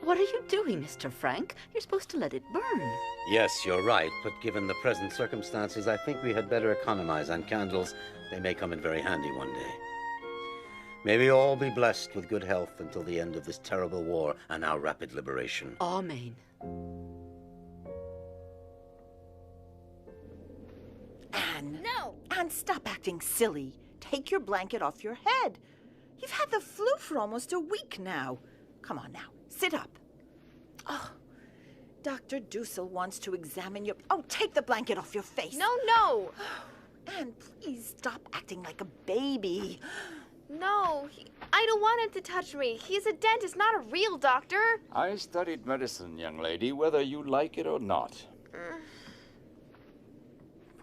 Speaker 13: what are you doing, Mr. Frank? You're supposed to let it burn.
Speaker 6: Yes, you're right, but given the present circumstances, I think we had better economize on candles. They may come in very handy one day. May we all be blessed with good health until the end of this terrible war and our rapid liberation.
Speaker 13: Amen.
Speaker 3: Anne.
Speaker 5: No!
Speaker 3: Anne, stop acting silly. Take your blanket off your head. You've had the flu for almost a week now. Come on now, sit up. Oh, Dr. Dussel wants to examine your... Oh, take the blanket off your face.
Speaker 1: No.
Speaker 3: Anne, please stop acting like a baby.
Speaker 1: No, I don't want him to touch me. He's a dentist, not a real doctor.
Speaker 17: I studied medicine, young lady, whether you like it or not.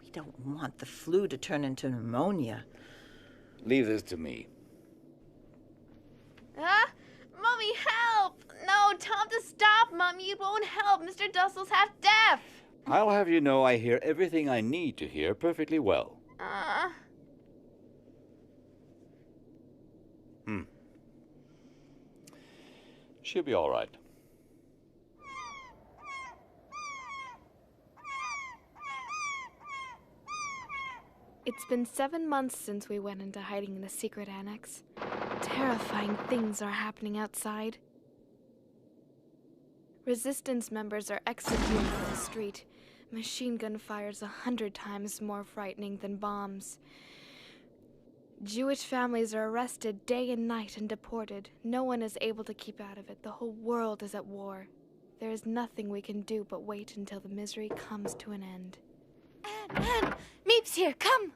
Speaker 3: We don't want the flu to turn into pneumonia.
Speaker 17: Leave this to me.
Speaker 1: Mommy, help! No, tell him to stop, Mommy. It won't help. Mr. Dussel's half deaf.
Speaker 17: I'll have you know I hear everything I need to hear perfectly well. She'll be all right.
Speaker 1: It's been 7 months since we went into hiding in the secret annex. Terrifying things are happening outside. Resistance members are executed in the street. Machine gun fire's 100 times more frightening than bombs. Jewish families are arrested day and night and deported. No one is able to keep out of it. The whole world is at war. There is nothing we can do but wait until the misery comes to an end.
Speaker 5: Anne! Meep's here, come!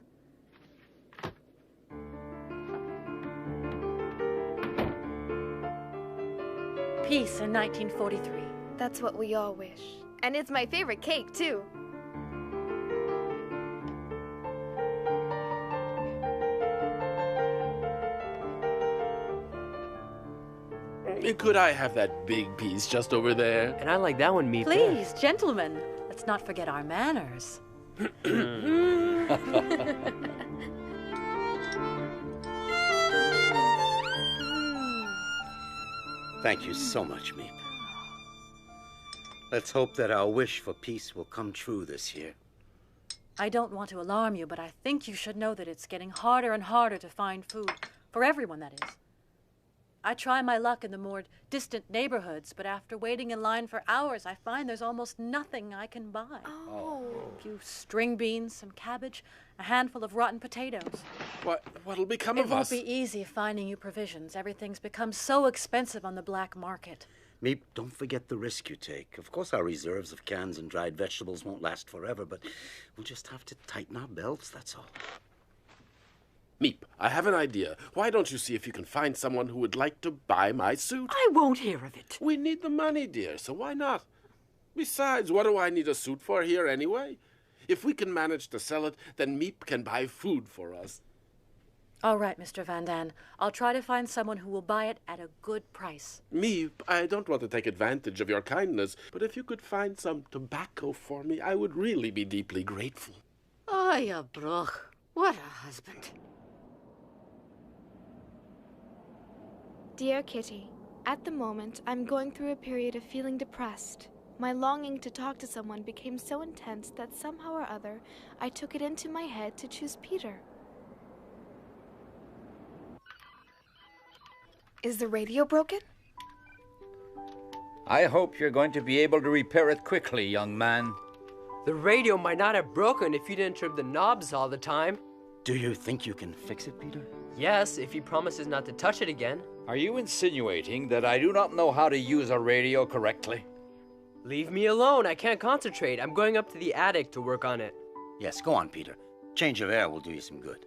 Speaker 4: Peace in 1943.
Speaker 1: That's what we all wish. And it's my favorite cake, too.
Speaker 12: Could I have that big piece just over there?
Speaker 7: And I like that one, Meep.
Speaker 4: Please, gentlemen, let's not forget our manners.
Speaker 6: Thank you so much, Meep. Let's hope that our wish for peace will come true this year.
Speaker 4: I don't want to alarm you, but I think you should know that it's getting harder and harder to find food. For everyone, that is. I try my luck in the more distant neighborhoods, but after waiting in line for hours, I find there's almost nothing I can buy. A few string beans, some cabbage, a handful of rotten potatoes.
Speaker 12: What'll become
Speaker 4: of
Speaker 12: of
Speaker 4: us?
Speaker 12: us?
Speaker 4: It won't be easy finding you provisions. Everything's become so expensive on the black market.
Speaker 6: Meep, don't forget the risk you take. Of course, our reserves of cans and dried vegetables won't last forever, but we'll just have to tighten our belts, that's all.
Speaker 12: Meep, I have an idea. Why don't you see if you can find someone who would like to buy my suit?
Speaker 13: I won't hear of it.
Speaker 12: We need the money, dear, so why not? Besides, what do I need a suit for here anyway? If we can manage to sell it, then Meep can buy food for us.
Speaker 4: All right, Mr. Van Dan. I'll try to find someone who will buy it at a good price.
Speaker 12: Meep, I don't want to take advantage of your kindness, but if you could find some tobacco for me, I would really be deeply grateful.
Speaker 13: Oh, you broch. What a husband.
Speaker 1: Dear Kitty, at the moment, I'm going through a period of feeling depressed. My longing to talk to someone became so intense that somehow or other, I took it into my head to choose Peter. Is the radio broken?
Speaker 17: I hope you're going to be able to repair it quickly, young man.
Speaker 7: The radio might not have broken if you didn't trip the knobs all the time.
Speaker 6: Do you think you can fix it, Peter?
Speaker 7: Yes, if he promises not to touch it again.
Speaker 17: Are you insinuating that I do not know how to use a radio correctly?
Speaker 7: Leave me alone. I can't concentrate. I'm going up to the attic to work on it.
Speaker 6: Yes, go on, Peter. Change of air will do you some good.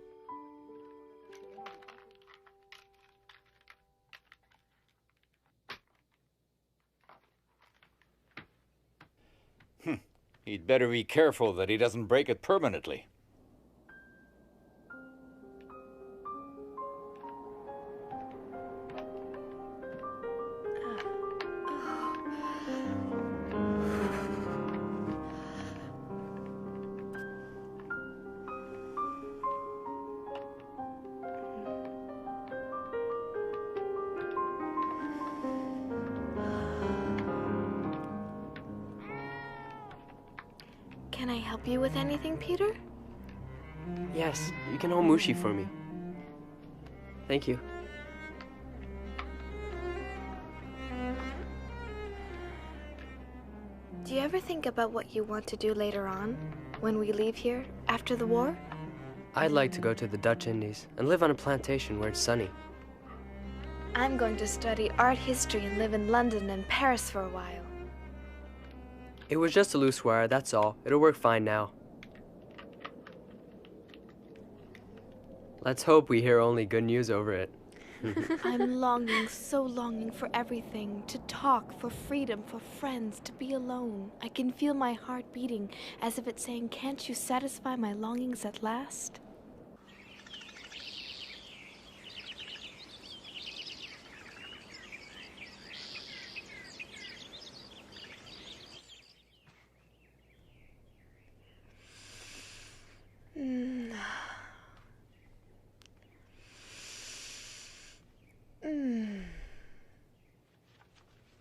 Speaker 17: He'd better be careful that he doesn't break it permanently.
Speaker 1: Can I help you with anything, Peter?
Speaker 7: Yes, you can hold Mushi for me. Thank you.
Speaker 1: Do you ever think about what you want to do later on, when we leave here, after the war?
Speaker 7: I'd like to go to the Dutch Indies and live on a plantation where it's sunny.
Speaker 1: I'm going to study art history and live in London and Paris for a while.
Speaker 7: It was just a loose wire, that's all. It'll work fine now. Let's hope we hear only good news over it.
Speaker 1: I'm longing, so longing for everything. To talk, for freedom, for friends, to be alone. I can feel my heart beating, as if it's saying, "Can't you satisfy my longings at last?"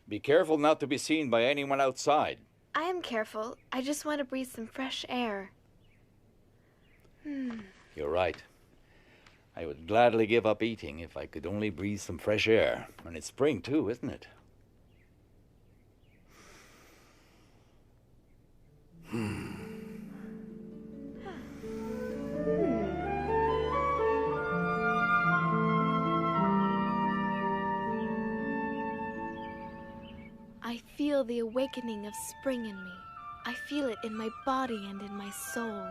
Speaker 17: Be careful not to be seen by anyone outside.
Speaker 1: I am careful. I just want to breathe some fresh air.
Speaker 17: You're right. I would gladly give up eating if I could only breathe some fresh air. And it's spring too, isn't it?
Speaker 1: I feel the awakening of spring in me. I feel it in my body and in my soul.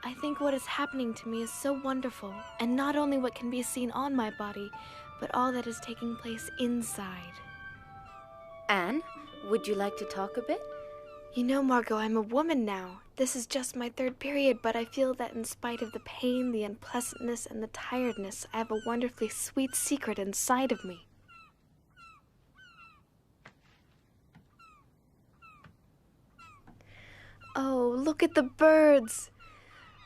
Speaker 1: I think what is happening to me is so wonderful, and not only what can be seen on my body, but all that is taking place inside.
Speaker 10: Anne, would you like to talk a bit?
Speaker 1: You know, Margot, I'm a woman now. This is just my third period, but I feel that in spite of the pain, the unpleasantness, and the tiredness, I have a wonderfully sweet secret inside of me. Oh, look at the birds.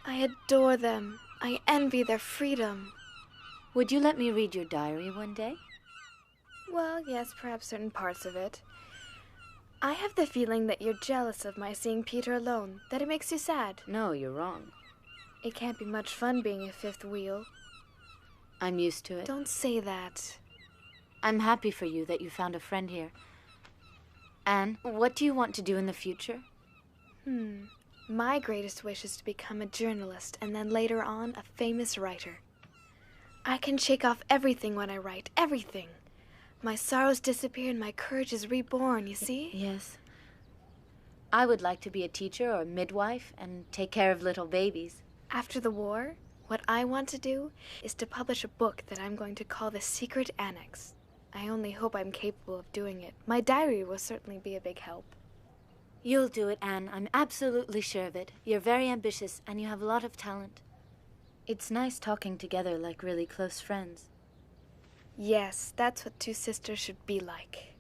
Speaker 1: I adore them. I envy their freedom.
Speaker 10: Would you let me read your diary one day?
Speaker 1: Well, yes, perhaps certain parts of it. I have the feeling that you're jealous of my seeing Peter alone, that it makes you sad.
Speaker 10: No, you're wrong.
Speaker 1: It can't be much fun being a fifth wheel.
Speaker 10: I'm used to it.
Speaker 1: Don't say that.
Speaker 10: I'm happy for you that you found a friend here. Anne, what do you want to do in the future?
Speaker 1: My greatest wish is to become a journalist and then later on a famous writer. I can shake off everything when I write, everything. My sorrows disappear and my courage is reborn, you see?
Speaker 10: Yes. I would like to be a teacher or a midwife and take care of little babies.
Speaker 1: After the war, what I want to do is to publish a book that I'm going to call The Secret Annex. I only hope I'm capable of doing it. My diary will certainly be a big help.
Speaker 10: You'll do it, Anne. I'm absolutely sure of it. You're very ambitious, and you have a lot of talent. It's nice talking together like really close friends.
Speaker 1: Yes, that's what two sisters should be like.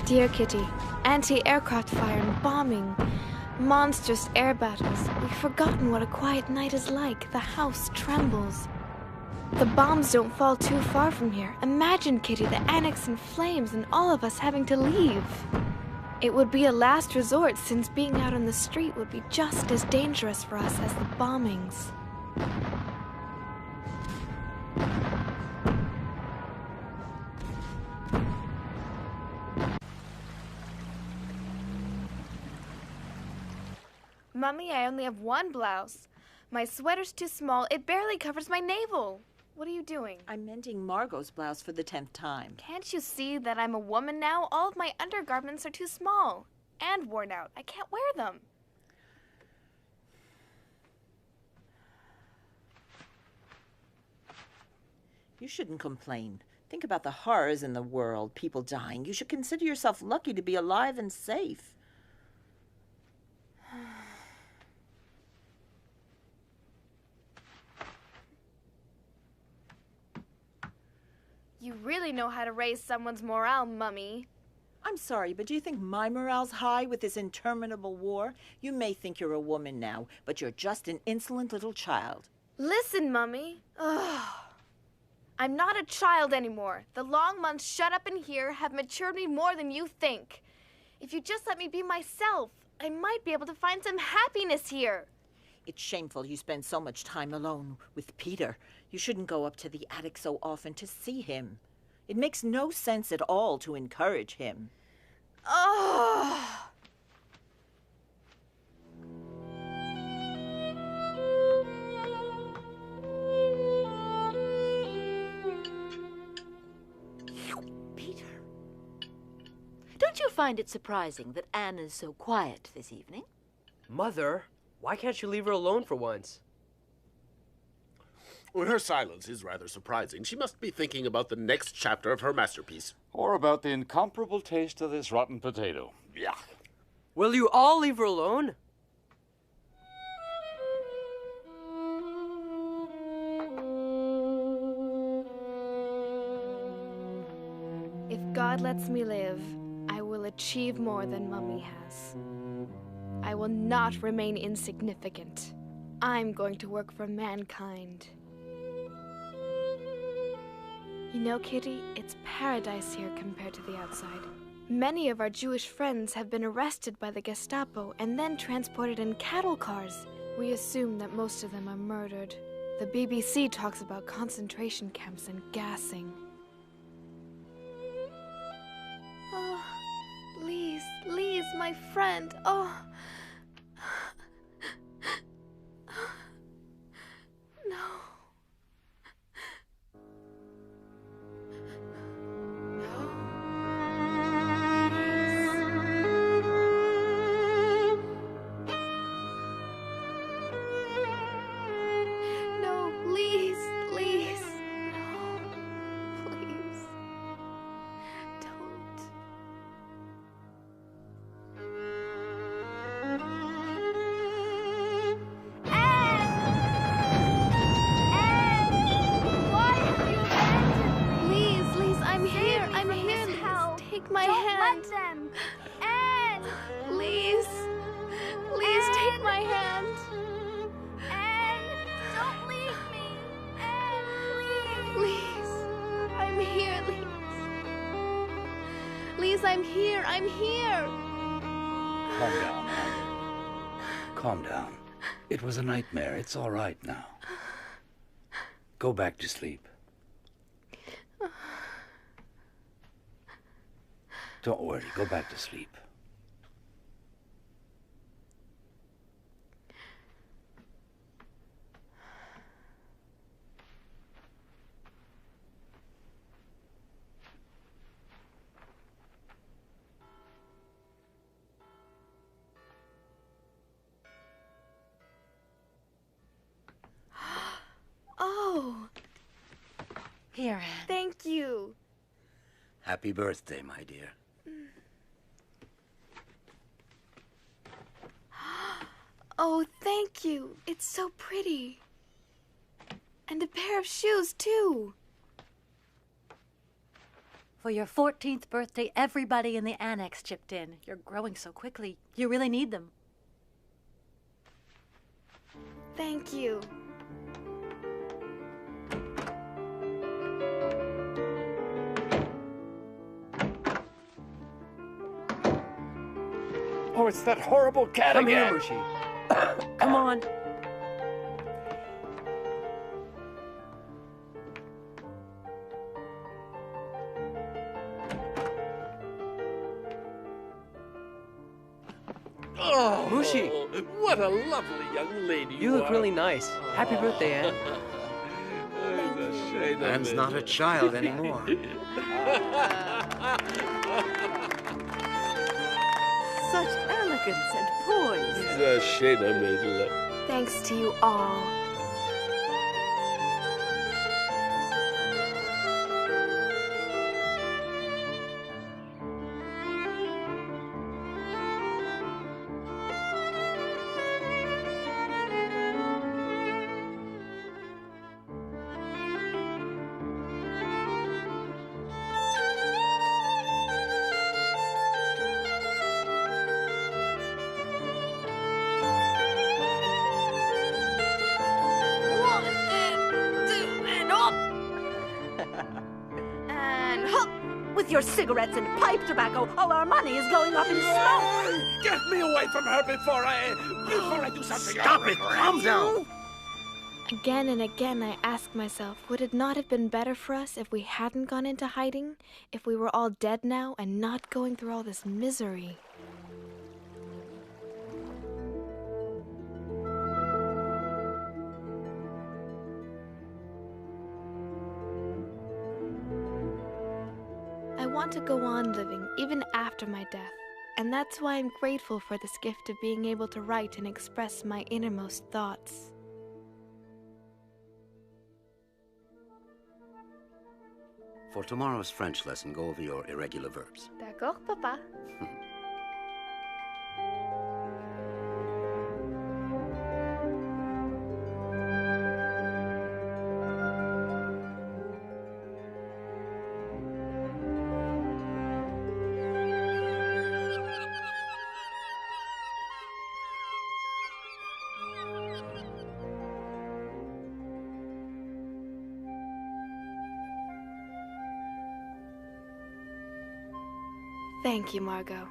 Speaker 1: Dear Kitty, anti-aircraft fire and bombing, monstrous air battles. We've forgotten what a quiet night is like. The house trembles. The bombs don't fall too far from here. Imagine, Kitty, the annex in flames and all of us having to leave. It would be a last resort, since being out on the street would be just as dangerous for us as the bombings. Mummy, I only have one blouse. My sweater's too small. It barely covers my navel. What are you doing?
Speaker 3: I'm mending Margot's blouse for the 10th time.
Speaker 1: Can't you see that I'm a woman now? All of my undergarments are too small and worn out. I can't wear them.
Speaker 3: You shouldn't complain. Think about the horrors in the world, people dying. You should consider yourself lucky to be alive and safe.
Speaker 1: You really know how to raise someone's morale, Mummy.
Speaker 3: I'm sorry, but do you think my morale's high with this interminable war? You may think you're a woman now, but you're just an insolent little child.
Speaker 1: Listen, Mummy. Ugh. I'm not a child anymore. The long months shut up in here have matured me more than you think. If you just let me be myself, I might be able to find some happiness here.
Speaker 3: It's shameful you spend so much time alone with Peter. You shouldn't go up to the attic so often to see him. It makes no sense at all to encourage him.
Speaker 1: Oh!
Speaker 13: Peter, don't you find it surprising that Anne is so quiet this evening?
Speaker 7: Mother, why can't you leave her alone for once?
Speaker 12: Well, her silence is rather surprising. She must be thinking about the next chapter of her masterpiece.
Speaker 17: Or about the incomparable taste of this rotten potato. Yuck.
Speaker 7: Will you all leave her alone?
Speaker 1: If God lets me live, I will achieve more than Mummy has. I will not remain insignificant. I'm going to work for mankind. You know, Kitty, it's paradise here compared to the outside. Many of our Jewish friends have been arrested by the Gestapo and then transported in cattle cars. We assume that most of them are murdered. The BBC talks about concentration camps and gassing. Oh, Lise, my friend. Oh. No. No, Lise. No. Please. Don't. Take my hand.
Speaker 18: Don't let them.
Speaker 1: Anne! Please, take my hand.
Speaker 18: Anne, don't leave me. Anne, please.
Speaker 1: Lise, I'm here, Lise. Lise, I'm here.
Speaker 17: Calm down, Anne. Calm down. It was a nightmare. It's all right now. Go back to sleep. Don't worry. Go back to sleep.
Speaker 1: Oh.
Speaker 13: Here, Anne.
Speaker 1: Thank you.
Speaker 6: Happy birthday, my dear.
Speaker 1: Oh, thank you. It's so pretty. And a pair of shoes, too.
Speaker 4: For your 14th birthday, everybody in the annex chipped in. You're growing so quickly. You really need them.
Speaker 1: Thank you.
Speaker 12: Oh, it's that horrible cat
Speaker 7: Come
Speaker 12: again.
Speaker 7: here, Mushi. Come on.
Speaker 12: Oh,
Speaker 7: Mushi.
Speaker 12: What a lovely young lady
Speaker 7: You look
Speaker 12: are.
Speaker 7: really nice. Happy birthday, Anne.
Speaker 12: It's a shame
Speaker 6: Anne's
Speaker 12: of
Speaker 6: not
Speaker 12: it.
Speaker 6: a child anymore.
Speaker 13: Such elegance and poise.
Speaker 12: It's a shame I made love.
Speaker 1: Thanks to you all.
Speaker 13: With your cigarettes and pipe tobacco, all our money is going up in smoke.
Speaker 12: Get me away from her before I do something.
Speaker 6: Stop it! Calm down!
Speaker 1: Again and again I ask myself, would it not have been better for us if we hadn't gone into hiding? If we were all dead now and not going through all this misery? I want to go on living even after my death, and that's why I'm grateful for this gift of being able to write and express my innermost thoughts.
Speaker 6: For tomorrow's French lesson, go over your irregular verbs.
Speaker 1: D'accord, Papa. Thank you, Margot.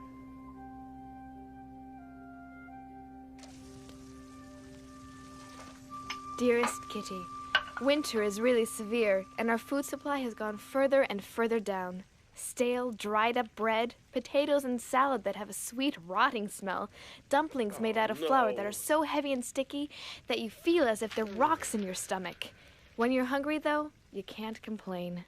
Speaker 1: Dearest Kitty, winter is really severe, and our food supply has gone further and further down. Stale, dried-up bread, potatoes and salad that have a sweet, rotting smell, dumplings made out of flour that are so heavy and sticky that you feel as if they're rocks in your stomach. When you're hungry, though, you can't complain.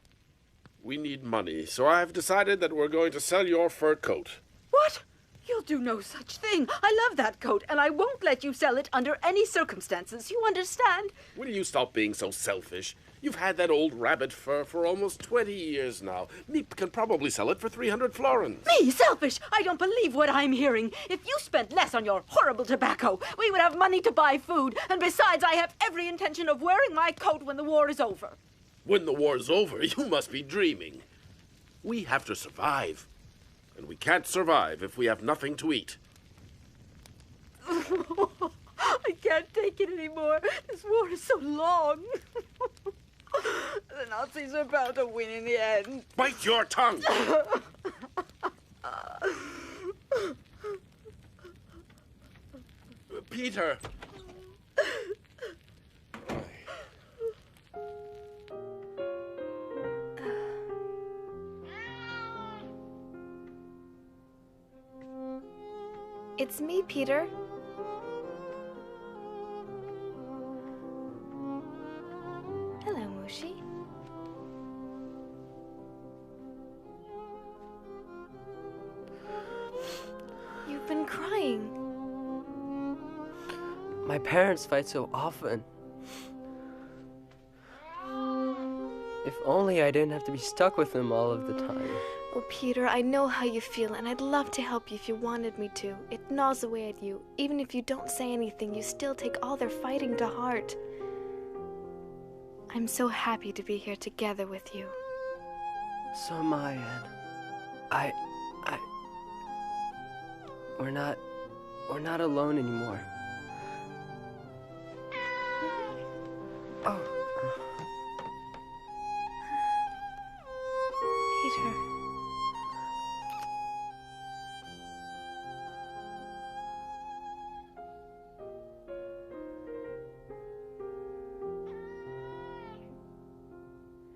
Speaker 12: We need money, so I've decided that we're going to sell your fur coat.
Speaker 13: What? You'll do no such thing. I love that coat, and I won't let you sell it under any circumstances. You understand?
Speaker 12: Will you stop being so selfish? You've had that old rabbit fur for almost 20 years now. Meep can probably sell it for 300 florins.
Speaker 13: Me, selfish? I don't believe what I'm hearing. If you spent less on your horrible tobacco, we would have money to buy food, and besides, I have every intention of wearing my coat when the war is over.
Speaker 12: When the war's over, you must be dreaming. We have to survive. And we can't survive if we have nothing to eat.
Speaker 13: I can't take it anymore. This war is so long. The Nazis are bound to win in the end.
Speaker 12: Bite your tongue! Peter!
Speaker 1: It's me, Peter. Hello, Mushi. You've been crying.
Speaker 7: My parents fight so often. If only I didn't have to be stuck with them all of the time.
Speaker 1: Oh, Peter, I know how you feel, and I'd love to help you if you wanted me to. It gnaws away at you. Even if you don't say anything, you still take all their fighting to heart. I'm so happy to be here together with you.
Speaker 7: So am I, Anne. We're not alone anymore. Oh.
Speaker 1: Peter.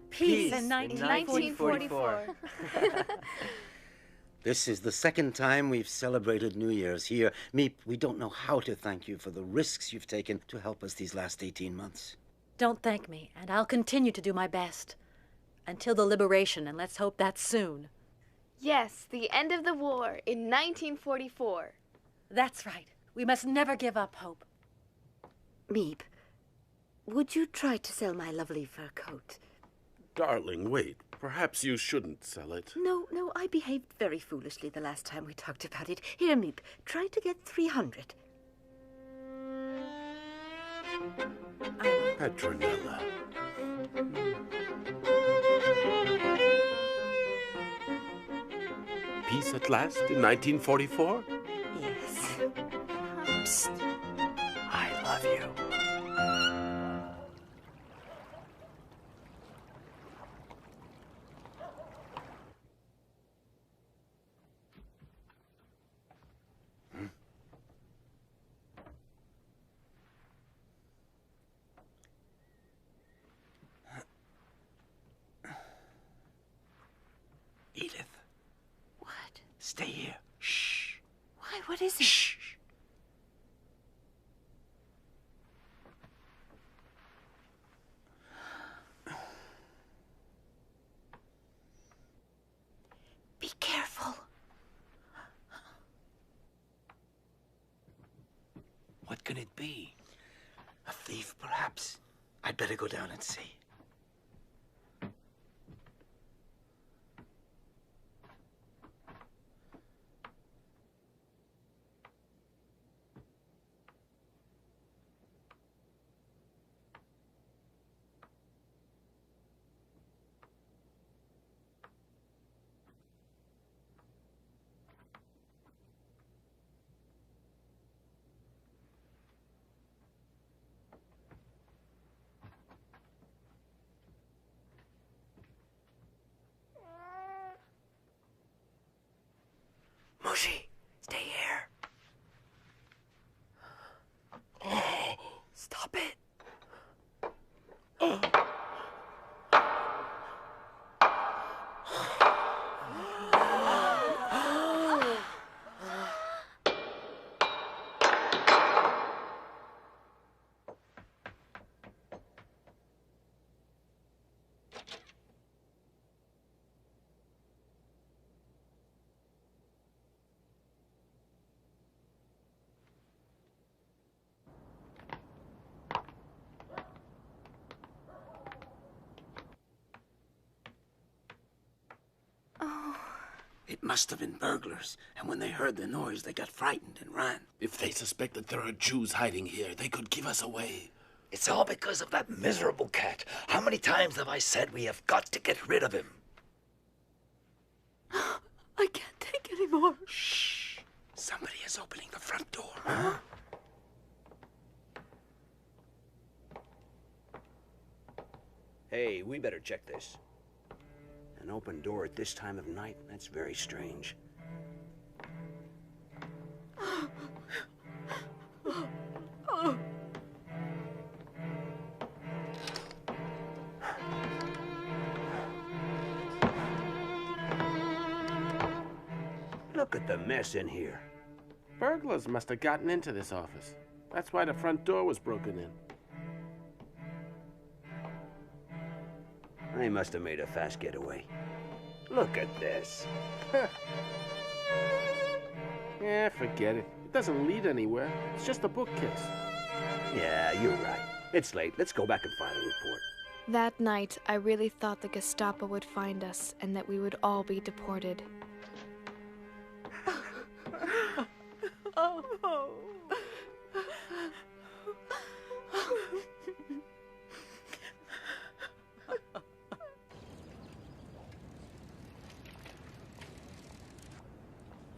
Speaker 13: Peace in 1944.
Speaker 6: This is the second time we've celebrated New Year's here. Meep, we don't know how to thank you for the risks you've taken to help us these last 18 months.
Speaker 4: Don't thank me, and I'll continue to do my best. Until the liberation, and let's hope that's soon.
Speaker 1: Yes, the end of the war in 1944.
Speaker 4: That's right. We must never give up hope.
Speaker 3: Meep, would you try to sell my lovely fur coat?
Speaker 12: Darling, wait. Perhaps you shouldn't sell it.
Speaker 3: No, I behaved very foolishly the last time we talked about it. Here, Meep, try to get 300.
Speaker 12: Petronella. Peace at last in 1944?
Speaker 3: Yes.
Speaker 7: Psst. I love you.
Speaker 3: What is it?
Speaker 6: Shh.
Speaker 3: Be careful.
Speaker 6: What can it be? A thief, perhaps. I'd better go down and see.
Speaker 16: Mushy, stay here. Stop it.
Speaker 6: It must have been burglars, and when they heard the noise, they got frightened and ran.
Speaker 12: If they suspect that there are Jews hiding here, they could give us away.
Speaker 16: It's all because of that miserable cat. How many times have I said we have got to get rid of him?
Speaker 4: I can't take any more.
Speaker 6: Shh. Somebody is opening the front door.
Speaker 16: Huh?
Speaker 11: Hey, we better check this. An open door at this time of night? That's very strange. Look at the mess in here.
Speaker 12: Burglars must have gotten into this office. That's why the front door was broken in.
Speaker 11: They must have made a fast getaway. Look at this.
Speaker 12: Yeah, forget it. It doesn't lead anywhere. It's just a bookcase.
Speaker 11: Yeah, you're right. It's late. Let's go back and file a report.
Speaker 1: That night, I really thought the Gestapo would find us and that we would all be deported.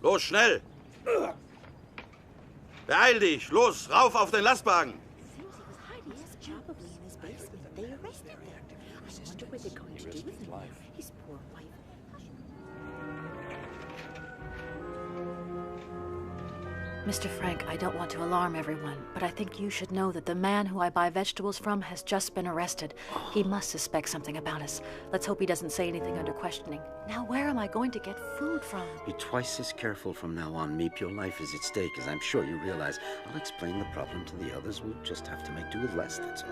Speaker 2: Los, schnell! Beeil dich! Los, rauf auf den Lastwagen!
Speaker 4: Mr. Frank, I don't want to alarm everyone, but I think you should know that the man who I buy vegetables from has just been arrested. He must suspect something about us. Let's hope he doesn't say anything under questioning. Now, where am I going to get food from?
Speaker 6: Be twice as careful from now on, Meep. Your life is at stake, as I'm sure you realize. I'll explain the problem to the others. We'll just have to make do with less, that's all.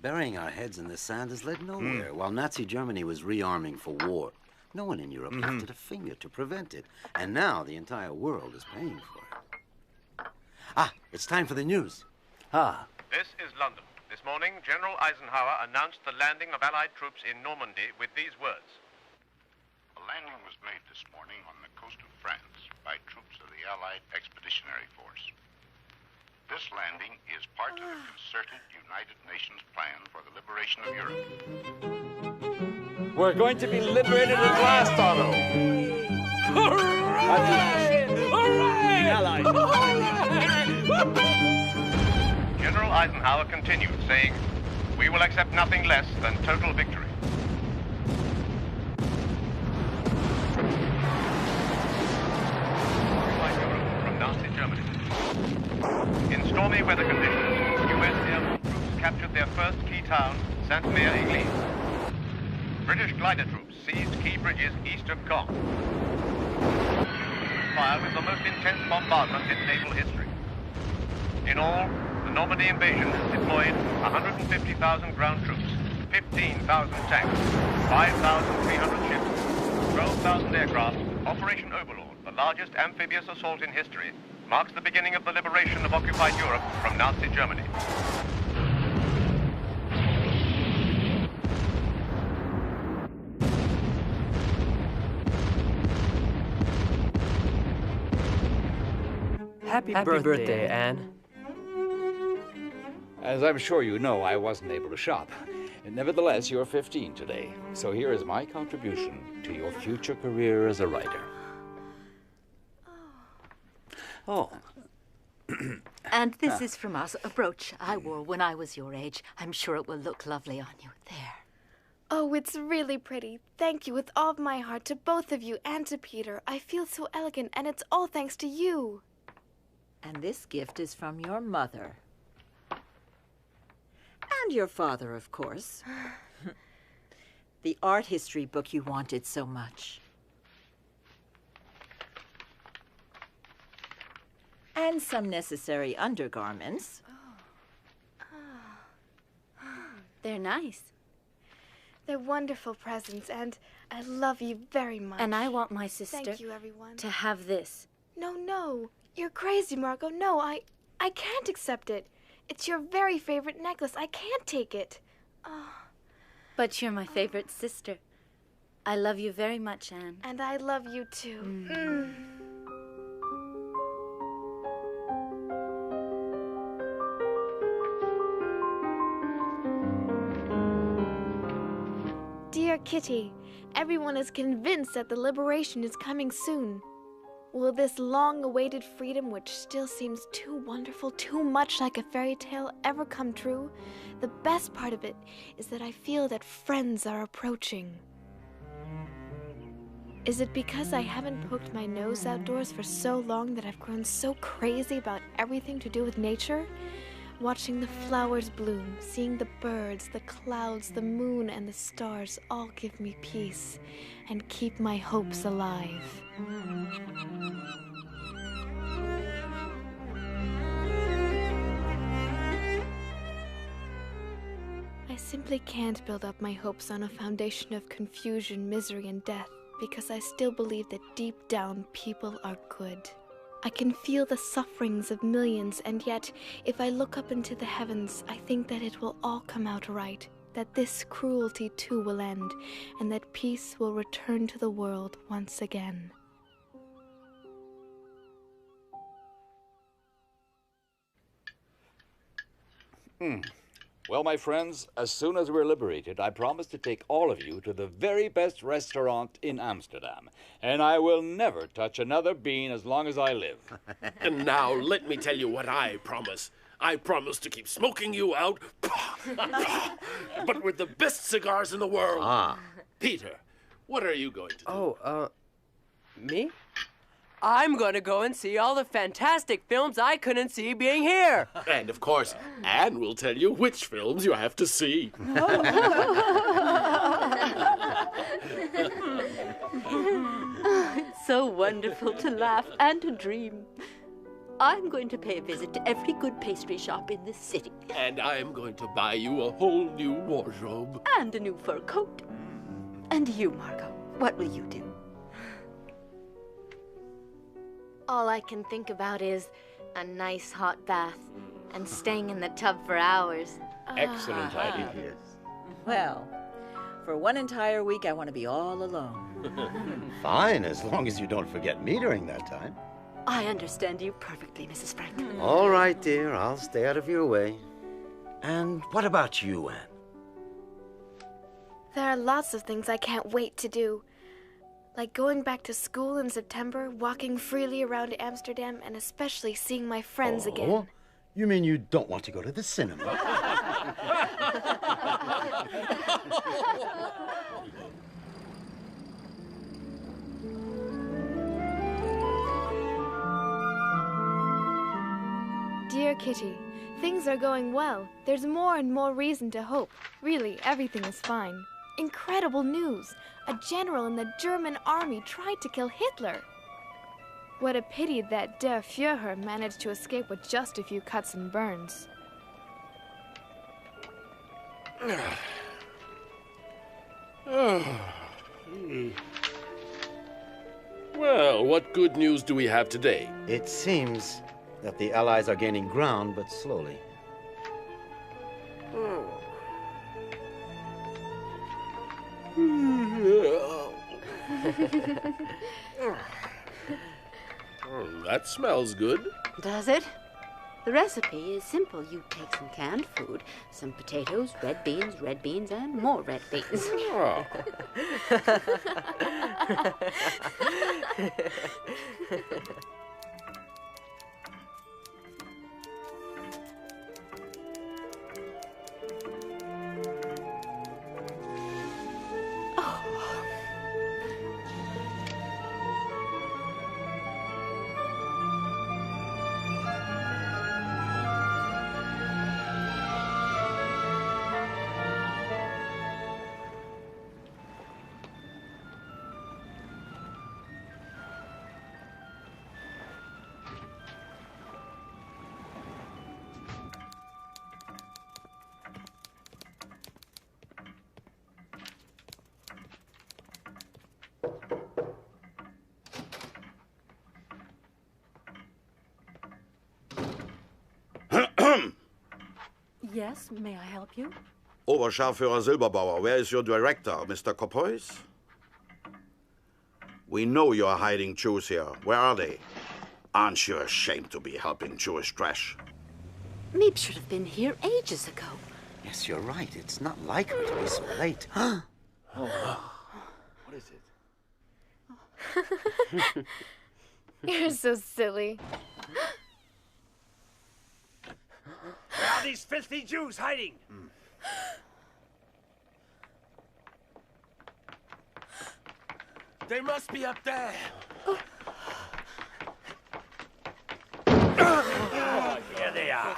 Speaker 6: Burying our heads in the sand has led nowhere. While Nazi Germany was rearming for war, no one in Europe lifted a finger to prevent it. And now the entire world is paying for it. Ah, it's time for the news.
Speaker 14: This is London. This morning, General Eisenhower announced the landing of Allied troops in Normandy with these words.
Speaker 19: A landing was made this morning on the coast of France by troops of the Allied Expeditionary Force. This landing is part of the concerted United Nations plan for the liberation of Europe.
Speaker 16: We're going to be liberated at last, Otto! Hooray! Hooray!
Speaker 14: Hooray! General Eisenhower continued, saying, "We will accept nothing less than total victory." From Nazi Germany. In stormy weather conditions, U.S. airborne troops captured their first key town, Sainte-Mère-Église. British glider troops seized key bridges east of Caen. Fire with the most intense bombardment in naval history. In all, the Normandy invasion has deployed 150,000 ground troops, 15,000 tanks, 5,300 ships, 12,000 aircraft. Operation Overlord, the largest amphibious assault in history, marks the beginning of the liberation of occupied Europe from Nazi Germany.
Speaker 7: Happy birthday, Anne.
Speaker 17: As I'm sure you know, I wasn't able to shop. Nevertheless, you're 15 today, so here is my contribution to your future career as a writer. Oh.
Speaker 13: And this is from us, a brooch I wore when I was your age. I'm sure it will look lovely on you. There.
Speaker 1: Oh, it's really pretty. Thank you with all of my heart to both of you and to Peter. I feel so elegant, and it's all thanks to you.
Speaker 3: And this gift is from your mother. And your father, of course. The art history book you wanted so much. And some necessary undergarments.
Speaker 10: They're nice.
Speaker 1: They're wonderful presents, and I love you very much.
Speaker 10: And I want my sister
Speaker 1: Thank you, everyone.
Speaker 10: to have this.
Speaker 1: No. You're crazy, Margot. No, I can't accept it. It's your very favorite necklace. I can't take it.
Speaker 10: But you're my favorite sister. I love you very much, Anne.
Speaker 1: And I love you too. Dear Kitty, everyone is convinced that the liberation is coming soon. Will this long-awaited freedom, which still seems too wonderful, too much like a fairy tale, ever come true? The best part of it is that I feel that friends are approaching. Is it because I haven't poked my nose outdoors for so long that I've grown so crazy about everything to do with nature? Watching the flowers bloom, seeing the birds, the clouds, the moon, and the stars all give me peace and keep my hopes alive. I simply can't build up my hopes on a foundation of confusion, misery, and death, because I still believe that deep down people are good. I can feel the sufferings of millions, and yet, if I look up into the heavens, I think that it will all come out right, that this cruelty too will end, and that peace will return to the world once again.
Speaker 17: Well, my friends, as soon as we're liberated, I promise to take all of you to the very best restaurant in Amsterdam. And I will never touch another bean as long as I live.
Speaker 12: And now, let me tell you what I promise. I promise to keep smoking you out, but with the best cigars in the world. Peter, what are you going to do?
Speaker 7: Me? I'm going to go and see all the fantastic films I couldn't see being here.
Speaker 12: And, of course, Anne will tell you which films you have to see.
Speaker 13: It's so wonderful to laugh and to dream. I'm going to pay a visit to every good pastry shop in this city.
Speaker 12: And I am going to buy you a whole new wardrobe.
Speaker 13: And a new fur coat. And you, Margot, what will you do?
Speaker 5: All I can think about is a nice hot bath and staying in the tub for hours.
Speaker 17: Excellent idea.
Speaker 3: Well, for one entire week, I want to be all alone.
Speaker 6: Fine, as long as you don't forget me during that time.
Speaker 13: I understand you perfectly, Mrs. Frank.
Speaker 6: All right, dear, I'll stay out of your way. And what about you, Anne?
Speaker 1: There are lots of things I can't wait to do. Like going back to school in September, walking freely around Amsterdam, and especially seeing my friends again.
Speaker 6: You mean you don't want to go to the cinema?
Speaker 1: Kitty. Things are going well. There's more and more reason to hope. Really, everything is fine. Incredible news! A general in the German army tried to kill Hitler. What a pity that Der Führer managed to escape with just a few cuts and burns.
Speaker 12: Well, what good news do we have today?
Speaker 6: It seems that the Allies are gaining ground, but slowly.
Speaker 12: That smells good.
Speaker 4: Does it? The recipe is simple. You take some canned food, some potatoes, red beans, and more red beans.
Speaker 12: Oh.
Speaker 4: Yes, may I help you?
Speaker 2: Oberscharführer Silberbauer, where is your director, Mr. Kopois? We know you're hiding Jews here. Where are they? Aren't you ashamed to be helping Jewish trash?
Speaker 4: Meep should have been here ages ago.
Speaker 6: Yes, you're right. It's not like her to be so late. Oh.
Speaker 11: What is it?
Speaker 1: You're so silly.
Speaker 16: Where are these filthy Jews hiding?
Speaker 12: They must be up there.
Speaker 16: Oh, here they are.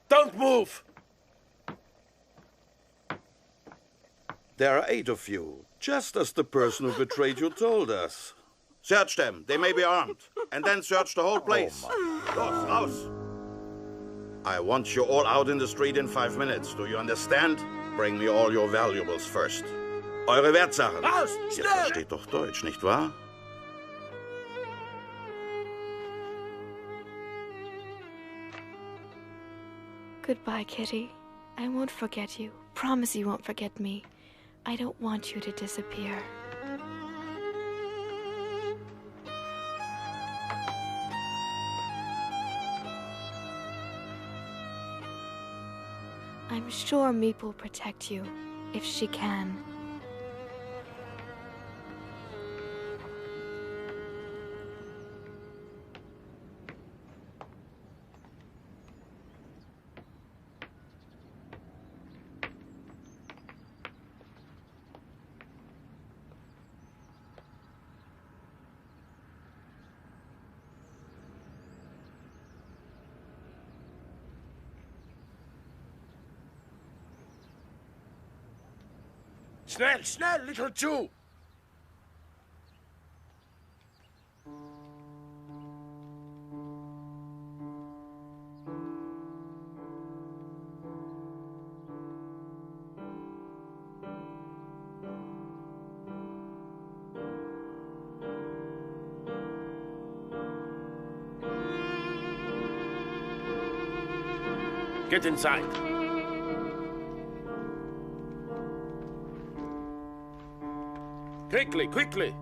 Speaker 12: Don't move!
Speaker 2: There are 8 of you, just as the person who betrayed you told us. Search them. They may be armed. And then search the whole place. Los, raus! I want you all out in the street in 5 minutes. Do you understand? Bring me all your valuables first. Eure Wertsachen.
Speaker 12: Raus!
Speaker 2: Ihr
Speaker 12: Schnell!
Speaker 2: versteht doch Deutsch, nicht wahr?
Speaker 1: Goodbye, Kitty. I won't forget you. Promise you won't forget me. I don't want you to disappear. I'm sure Meep will protect you, if she can.
Speaker 12: Schnell, schnell, little Jew! Get inside. Quickly, quickly!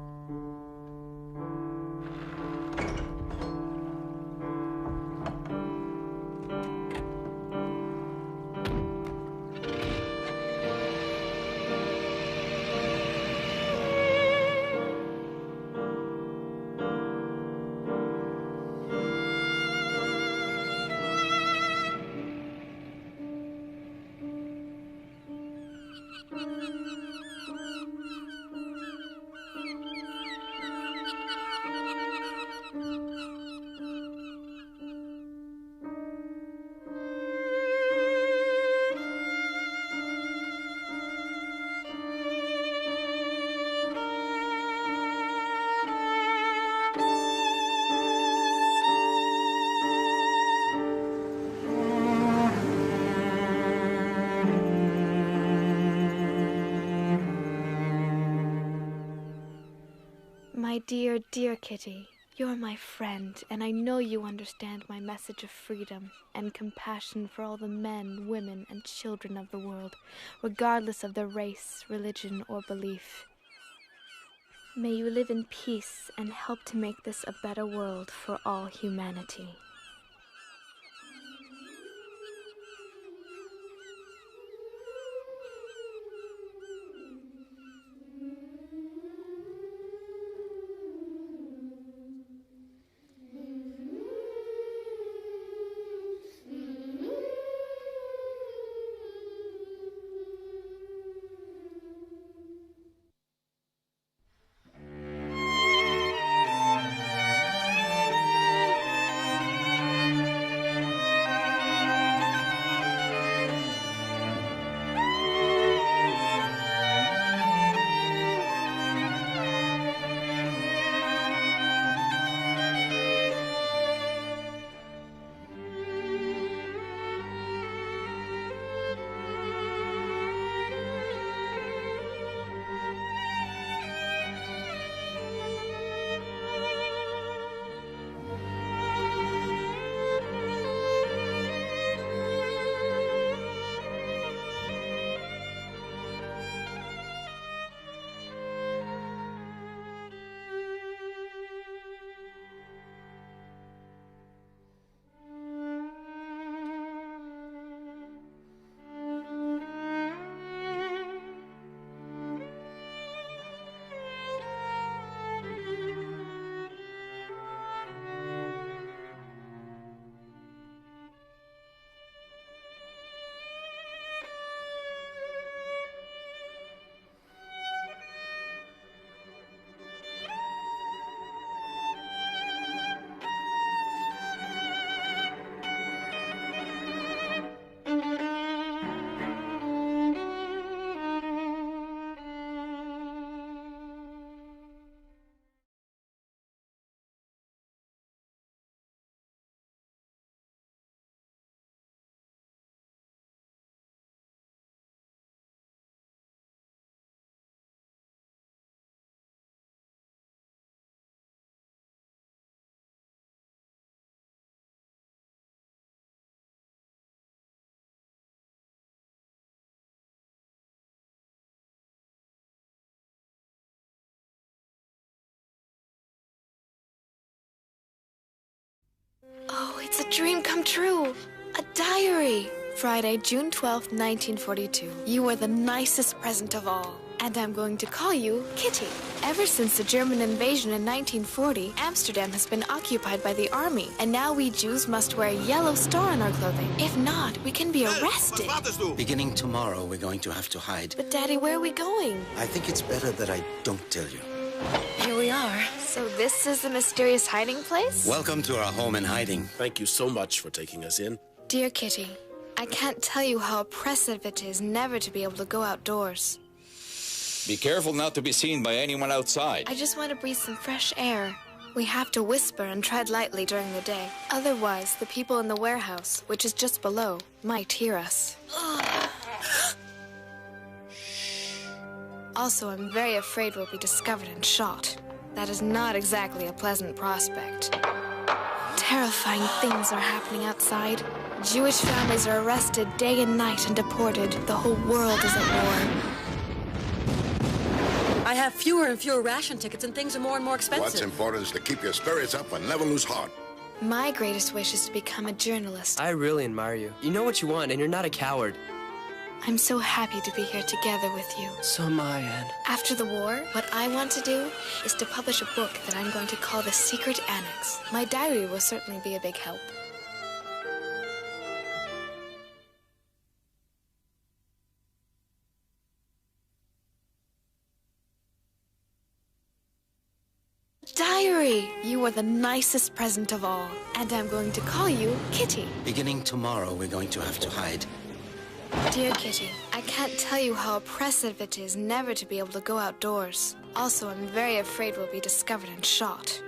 Speaker 1: My dear, dear Kitty, you're my friend, and I know you understand my message of freedom and compassion for all the men, women, and children of the world, regardless of their race, religion, or belief. May you live in peace and help to make this a better world for all humanity. Oh, it's a dream come true. A diary. Friday, June 12th, 1942. You are the nicest present of all. And I'm going to call you Kitty. Ever since the German invasion in 1940, Amsterdam has been occupied by the army. And now we Jews must wear a yellow star on our clothing. If not, we can be arrested.
Speaker 6: Beginning tomorrow, we're going to have to hide.
Speaker 1: But Daddy, where are we going?
Speaker 6: I think it's better that I don't tell you.
Speaker 1: Here we are. So this is the mysterious hiding place?
Speaker 6: Welcome to our home in hiding.
Speaker 12: Thank you so much for taking us in.
Speaker 1: Dear Kitty, I can't tell you how oppressive it is never to be able to go outdoors.
Speaker 17: Be careful not to be seen by anyone outside.
Speaker 1: I just want to breathe some fresh air. We have to whisper and tread lightly during the day. Otherwise, the people in the warehouse, which is just below, might hear us. Also, I'm very afraid we'll be discovered and shot. That is not exactly a pleasant prospect. Terrifying things are happening outside. Jewish families are arrested day and night and deported. The whole world is at war.
Speaker 4: I have fewer and fewer ration tickets and things are more and more expensive.
Speaker 8: What's important is to keep your spirits up and never lose heart.
Speaker 1: My greatest wish is to become a journalist.
Speaker 7: I really admire you. You know what you want, and you're not a coward.
Speaker 1: I'm so happy to be here together with you.
Speaker 7: So am I, Anne.
Speaker 1: After the war, what I want to do is to publish a book that I'm going to call The Secret Annex. My diary will certainly be a big help. Diary! You are the nicest present of all. And I'm going to call you Kitty.
Speaker 6: Beginning tomorrow, we're going to have to hide.
Speaker 1: Dear Kitty, I can't tell you how oppressive it is never to be able to go outdoors. Also, I'm very afraid we'll be discovered and shot.